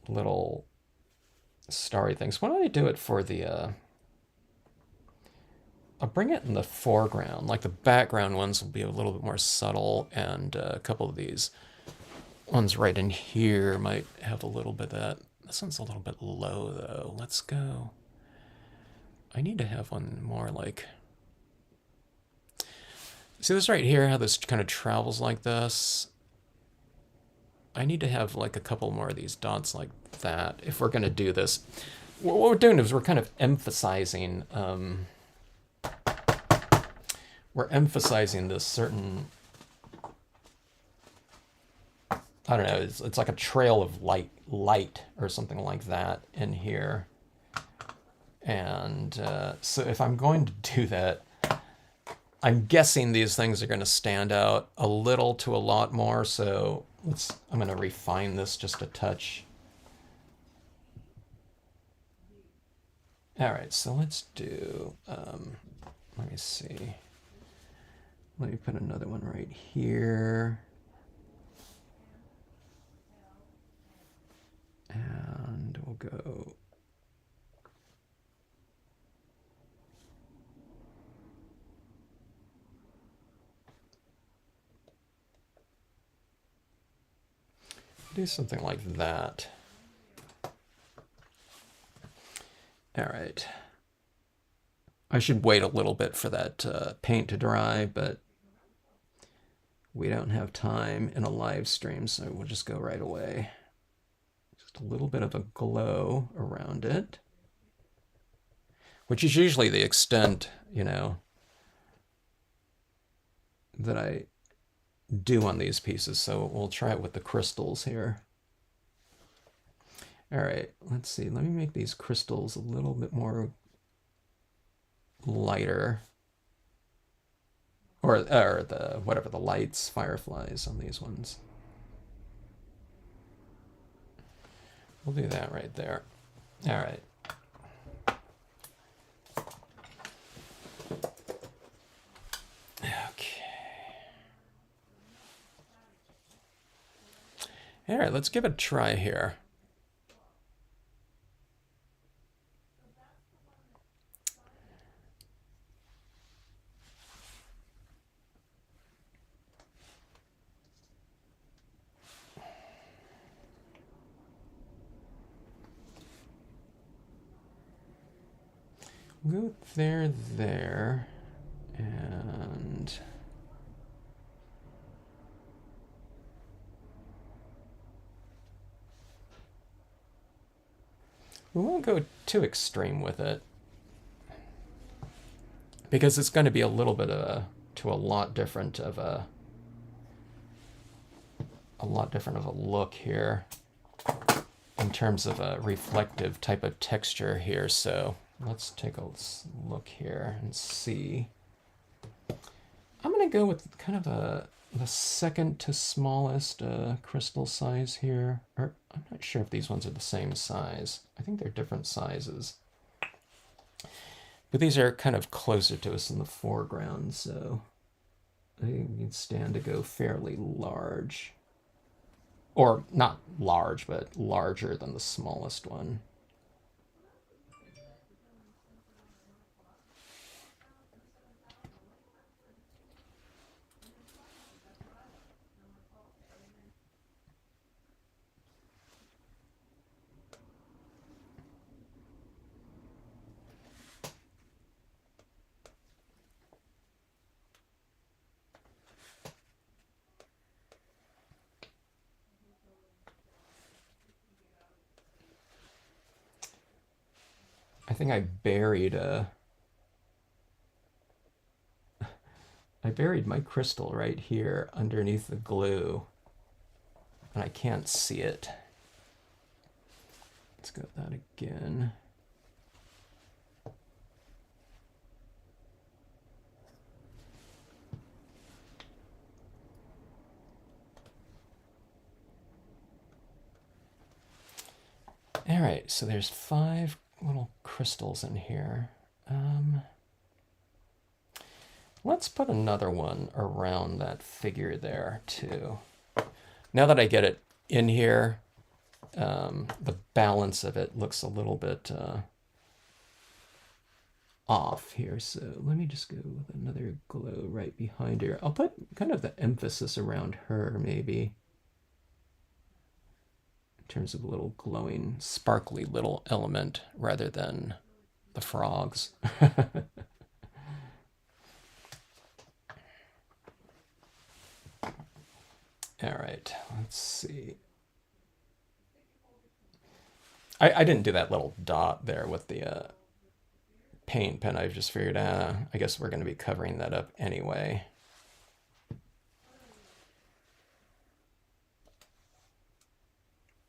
little starry things. Why don't I do it for the... I'll bring it in the foreground. Like the background ones will be a little bit more subtle, and a couple of these ones right in here might have a little bit of that. This one's a little bit low, though. Let's go. I need to have one more like... See this right here, how this kind of travels like this? I need to have like a couple more of these dots like that if we're going to do this. What we're doing is we're kind of emphasizing... we're emphasizing this certain... I don't know, it's like a trail of light or something like that in here. And so if I'm going to do that, I'm guessing these things are going to stand out a little to a lot more. So I'm going to refine this just a touch. All right, so let's do, let me see. Let me put another one right here. And we'll go... do something like that. All right. I should wait a little bit for that paint to dry, but we don't have time in a live stream, so we'll just go right away. Just a little bit of a glow around it, which is usually the extent, you know, that I do on these pieces. So we'll try it with the crystals here. All right, let's see. Let me make these crystals a little bit more lighter. Or the, whatever, the lights, fireflies on these ones. We'll do that right there. All right. Okay. All right, let's give it a try here. We'll go there, and we won't go too extreme with it because it's going to be a little bit of a lot different of a look here in terms of a reflective type of texture here. So let's take a look here and see. I'm going to go with kind of the second to smallest crystal size here. Or I'm not sure if these ones are the same size. I think they're different sizes. But these are kind of closer to us in the foreground, so they can stand to go fairly large. Or not large, but larger than the smallest one. think I buried my crystal right here underneath the glue, and I can't see it. Let's go with that again. All right, so there's 5 little crystals in here. Let's put another one around that figure there too. Now that I get it in here, the balance of it looks a little bit off here. So let me just go with another glow right behind her. I'll put kind of the emphasis around her maybe, in terms of a little glowing, sparkly little element rather than the frogs. All right, let's see. I didn't do that little dot there with the paint pen. I just figured, I guess we're going to be covering that up anyway.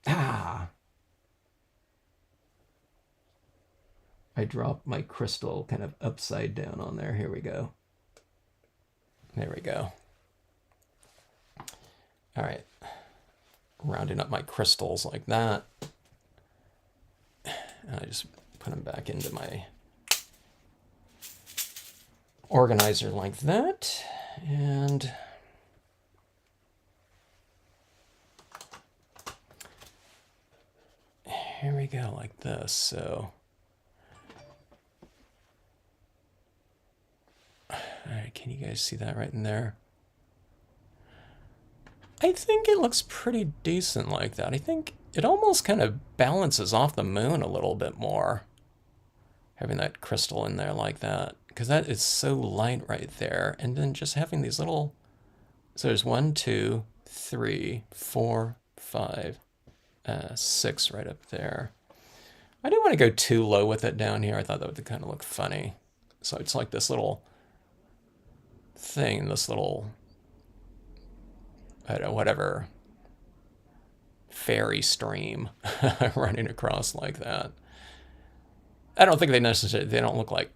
Ah! I dropped my crystal kind of upside down on there. Here we go. There we go. All right. Rounding up my crystals like that. And I just put them back into my organizer like that. And here we go, like this. So, all right, can you guys see that right in there? I think it looks pretty decent like that. I think it almost kind of balances off the moon a little bit more, having that crystal in there like that, because that is so light right there. And then just having these little, so there's 1, 2, 3, 4, 5, 6 right up there. I didn't want to go too low with it down here. I thought that would kind of look funny. So it's like this little thing, this little, I don't know, whatever, fairy stream running across like that. I don't think they necessarily, they don't look like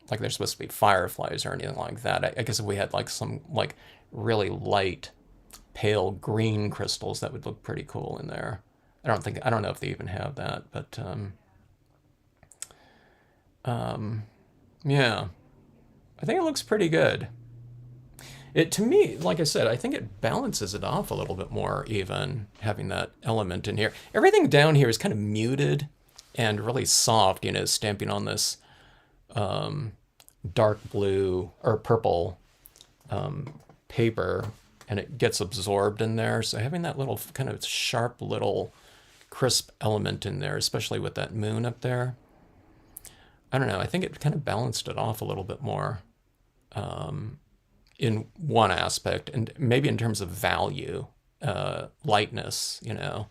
they're supposed to be fireflies or anything like that. I guess if we had like some like really light pale green crystals, that would look pretty cool in there. I don't know if they even have that, but yeah, I think it looks pretty good. It, to me, like I said, I think it balances it off a little bit more, even having that element in here. Everything down here is kind of muted and really soft, you know, stamping on this dark blue or purple paper, and it gets absorbed in there. So having that little kind of sharp little crisp element in there, especially with that moon up there, I don't know, I think it kind of balanced it off a little bit more. In one aspect, and maybe in terms of value, lightness, you know,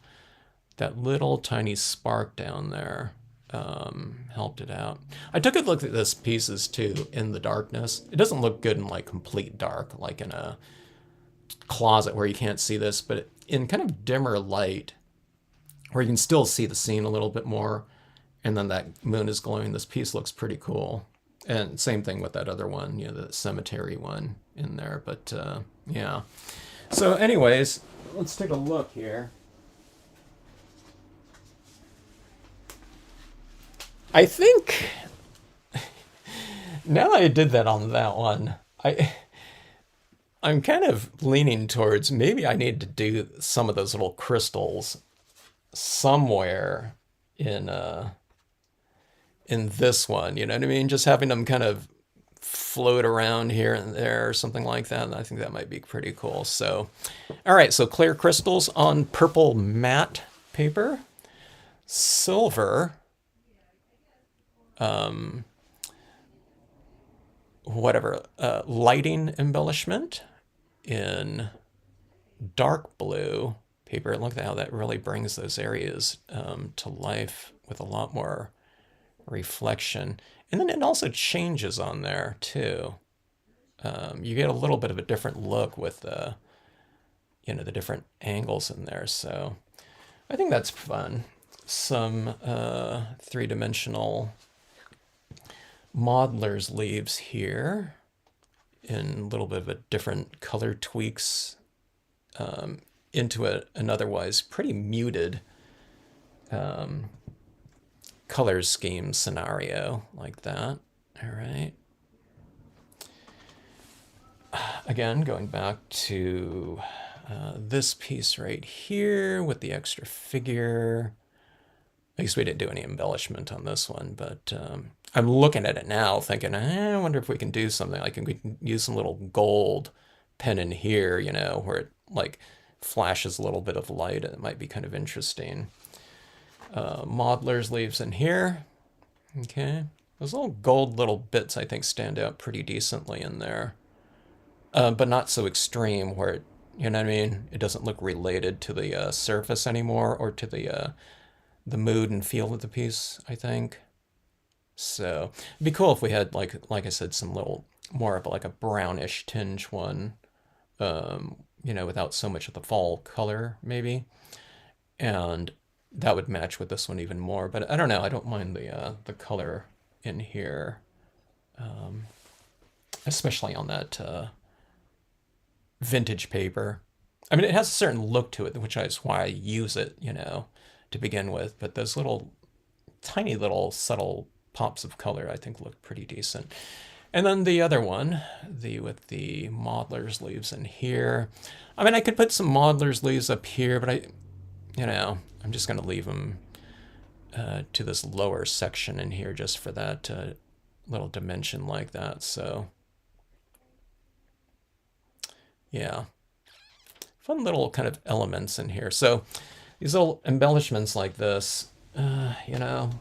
that little tiny spark down there helped it out. I took a look at this pieces too in the darkness. It doesn't look good in like complete dark, like in a closet where you can't see this, but in kind of dimmer light where you can still see the scene a little bit more, and then that moon is glowing, this piece looks pretty cool. And same thing with that other one, you know, the cemetery one in there. But yeah. So anyways, let's take a look here. I think now that I did that on that one, I'm kind of leaning towards maybe I need to do some of those little crystals somewhere in this one, you know what I mean? Just having them kind of float around here and there or something like that. And I think that might be pretty cool. So, all right, so clear crystals on purple matte paper, silver, lighting embellishment in dark blue paper. Look at how that really brings those areas to life with a lot more reflection. And then it also changes on there too. You get a little bit of a different look with the, the different angles in there. So I think that's fun. Some three-dimensional modeler's leaves here in a little bit of a different color tweaks into an otherwise pretty muted color scheme scenario like that. All right. Again, going back to this piece right here with the extra figure. I guess we didn't do any embellishment on this one, but I'm looking at it now thinking, I wonder if we can do something. Like we can use some little gold pen in here, where it like flashes a little bit of light. It might be kind of interesting. Modeler's leaves in here. Okay. Those little gold little bits I think stand out pretty decently in there. But not so extreme where it, you know what I mean? It doesn't look related to the surface anymore or to the mood and feel of the piece, I think. So it'd be cool if we had like I said, some little more of like a brownish tinge one, without so much of the fall color maybe. And that would match with this one even more. But I don't know. I don't mind the color in here, especially on that vintage paper. I mean, it has a certain look to it, which is why I use it, to begin with. But those little, tiny little subtle pops of color, I think, look pretty decent. And then the other one, with the modeler's leaves in here. I mean, I could put some modeler's leaves up here, but I'm just going to leave them to this lower section in here just for that little dimension like that. So, yeah. Fun little kind of elements in here. So these little embellishments like this, you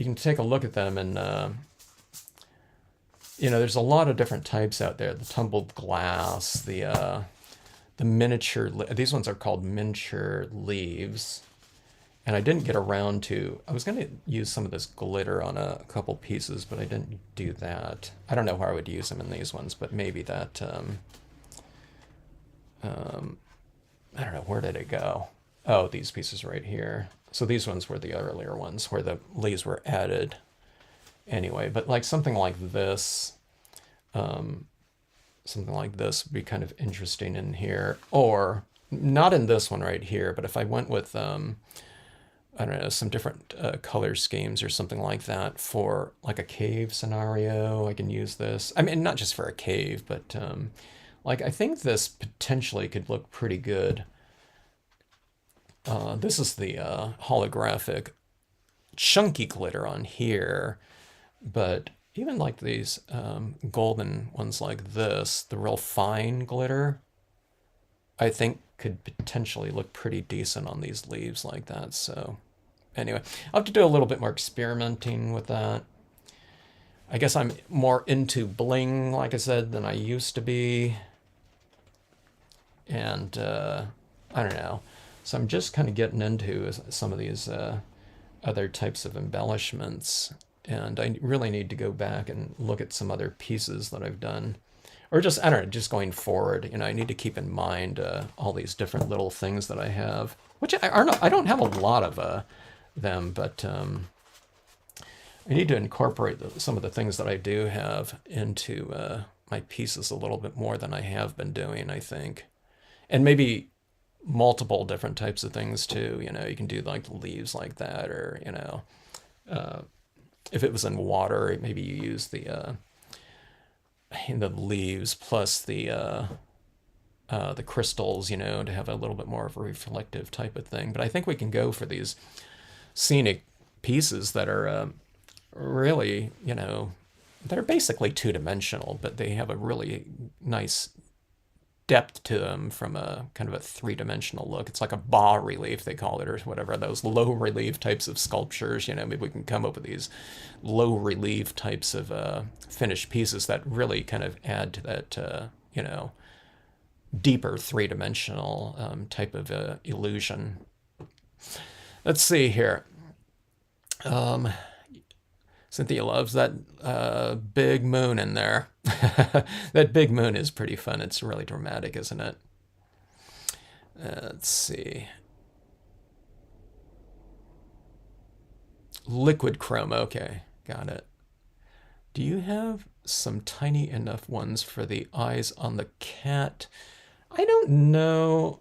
can take a look at them and, there's a lot of different types out there. The tumbled glass, the miniature, these ones are called miniature leaves. And I didn't get around to, I was going to use some of this glitter on a couple pieces, but I didn't do that. I don't know where I would use them in these ones, but maybe that, I don't know, where did it go? Oh, these pieces right here. So these ones were the earlier ones where the leaves were added anyway. But like something like this would be kind of interesting in here. Or not in this one right here, but if I went with, I don't know, some different color schemes or something like that for like a cave scenario, I can use this. I mean, not just for a cave, but like I think this potentially could look pretty good. This is the holographic chunky glitter on here, but even like these golden ones like this, the real fine glitter, I think could potentially look pretty decent on these leaves like that. So anyway, I'll have to do a little bit more experimenting with that. I guess I'm more into bling, like I said, than I used to be. And I don't know. So I'm just kind of getting into some of these other types of embellishments. And I really need to go back and look at some other pieces that I've done. Or just, I don't know, just going forward, I need to keep in mind all these different little things that I have, which I don't have a lot of them, but I need to incorporate some of the things that I do have into my pieces a little bit more than I have been doing, I think. And maybe multiple different types of things too. You can do like leaves like that, or, if it was in water, maybe you use the leaves plus the crystals, to have a little bit more of a reflective type of thing. But I think we can go for these scenic pieces that are really, they're basically two-dimensional, but they have a really nice depth to them from a kind of a three-dimensional look. It's like a bas relief, they call it, or whatever, those low relief types of sculptures. Maybe we can come up with these low relief types of finished pieces that really kind of add to that, deeper three-dimensional type of illusion. Let's see here. Um, Cynthia loves that big moon in there. That big moon is pretty fun. It's really dramatic, isn't it? Let's see. Liquid chrome. Okay, got it. Do you have some tiny enough ones for the eyes on the cat? I don't know.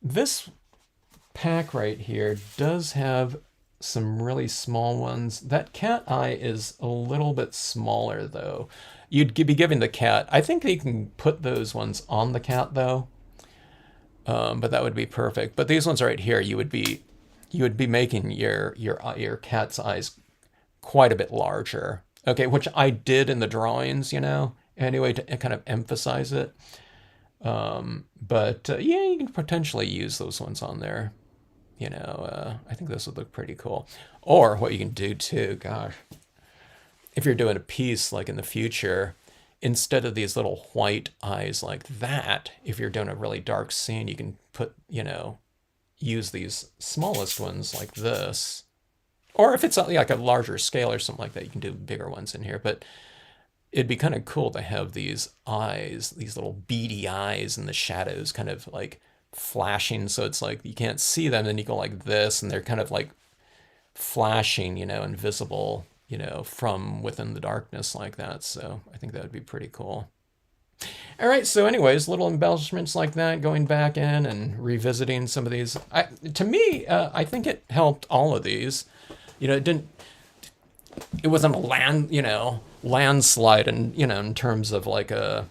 This pack right here does have some really small ones. That cat eye is a little bit smaller though. You'd be giving the cat. I think you can put those ones on the cat though, but that would be perfect. But these ones right here, you would be making your cat's eyes quite a bit larger. Okay, which I did in the drawings, anyway, to kind of emphasize it. But yeah, you can potentially use those ones on there. I think this would look pretty cool. Or what you can do too, gosh, if you're doing a piece like in the future, instead of these little white eyes like that, if you're doing a really dark scene, you can use these smallest ones like this. Or if it's like a larger scale or something like that, you can do bigger ones in here. But it'd be kind of cool to have these eyes, these little beady eyes in the shadows kind of like flashing. So it's like you can't see them. Then you go like this and they're kind of like flashing, invisible, from within the darkness like that. So I think that would be pretty cool. All right, so anyways, little embellishments like that, going back in and revisiting some of these. To me, I think it helped all of these. It wasn't a landslide and, in terms of like a,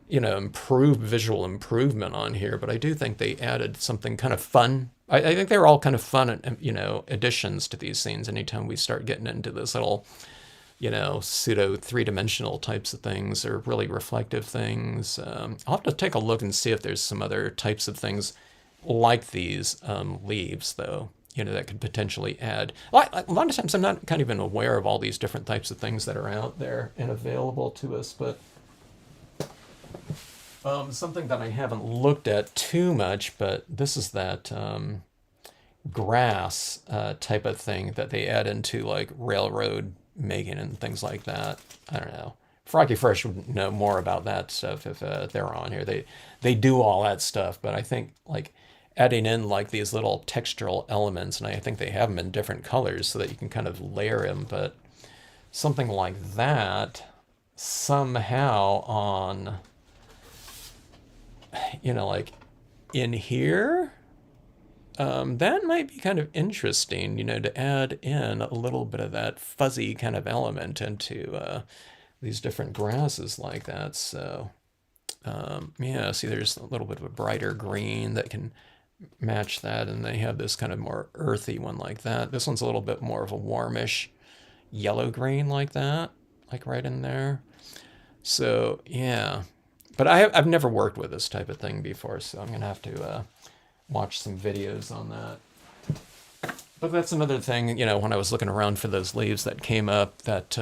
improved visual improvement on here, but I do think they added something kind of fun. I think they're all kind of fun, additions to these scenes anytime we start getting into this little, pseudo three-dimensional types of things or really reflective things. I'll have to take a look and see if there's some other types of things like these leaves, though, that could potentially add. A lot of times I'm not kind of even aware of all these different types of things that are out there and available to us, but something that I haven't looked at too much, but this is that grass type of thing that they add into like railroad making and things like that. I don't know. Froggy Fresh would know more about that stuff if they're on here. They do all that stuff, but I think like adding in like these little textural elements, and I think they have them in different colors so that you can kind of layer them, but something like that somehow on, like in here, that might be kind of interesting, to add in a little bit of that fuzzy kind of element into these different grasses like that. So, yeah, see, there's a little bit of a brighter green that can match that, and they have this kind of more earthy one like that. This one's a little bit more of a warmish yellow green like that, like right in there. So, yeah. But I've never worked with this type of thing before, so I'm going to have to watch some videos on that. But that's another thing, when I was looking around for those leaves that came up that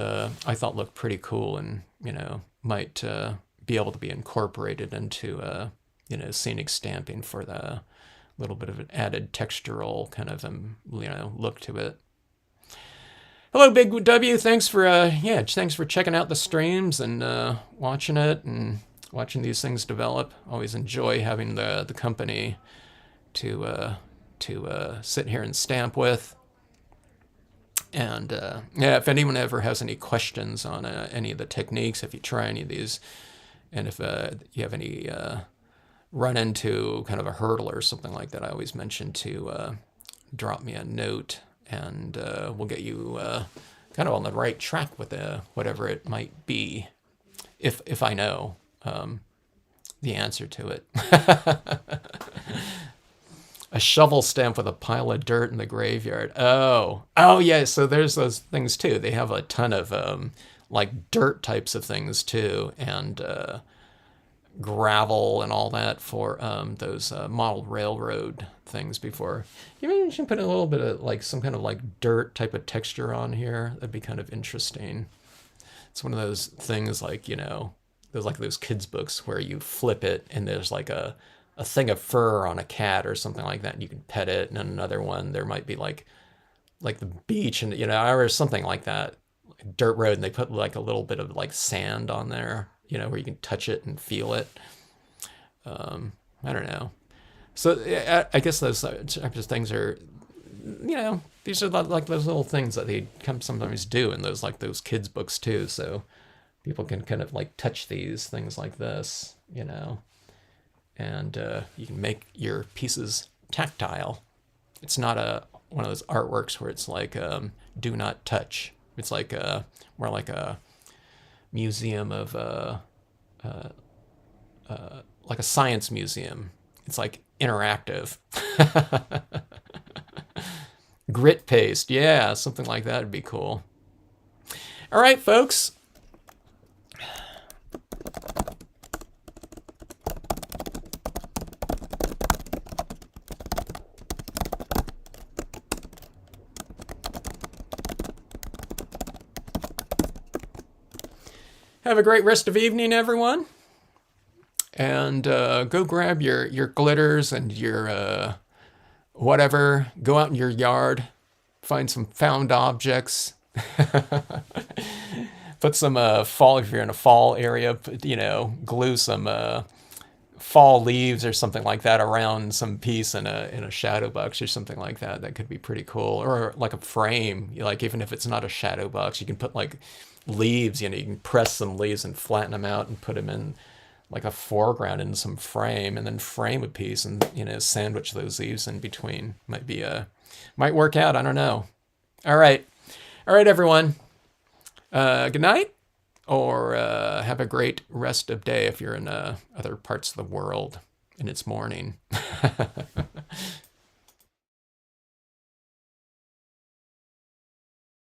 I thought looked pretty cool and, might be able to be incorporated into, scenic stamping for the little bit of an added textural kind of, look to it. Hello, Big W. Thanks for checking out the streams and watching it and watching these things develop. Always enjoy having the company to sit here and stamp with. And yeah, if anyone ever has any questions on any of the techniques, if you try any of these, and if you have any run into kind of a hurdle or something like that, I always mention to drop me a note, and we'll get you kind of on the right track with whatever it might be, if I know the answer to it. A shovel stamp with a pile of dirt in the graveyard. Oh yeah. So there's those things too. They have a ton of like dirt types of things too, and gravel and all that for those model railroad things before. You should put a little bit of like some kind of like dirt type of texture on here. That'd be kind of interesting. It's one of those things like, there's like those kids books where you flip it and there's like a a thing of fur on a cat or something like that, and you can pet it. And another one, there might be like the beach, and or something like that, like dirt road, and they put like a little bit of like sand on there, where you can touch it and feel it. I don't know. So I guess those types of things are, these are like those little things that they sometimes do in those kids books too. So people can kind of like touch these things like this, and you can make your pieces tactile. It's not one of those artworks where it's like do not touch. It's like more like a museum of like a science museum. It's like interactive. Grit paste, yeah, something like that would be cool. All right, folks. Have a great rest of evening, everyone. And go grab your glitters and your whatever. Go out in your yard, find some found objects. Put some fall, if you're in a fall area, glue some fall leaves or something like that around some piece in a shadow box or something like that. That could be pretty cool. Or like a frame, like even if it's not a shadow box, you can put like leaves, you can press some leaves and flatten them out and put them in like a foreground in some frame, and then frame a piece and sandwich those leaves in between. Might work out. I don't know. All right, everyone. Good night, or have a great rest of day if you're in other parts of the world and it's morning.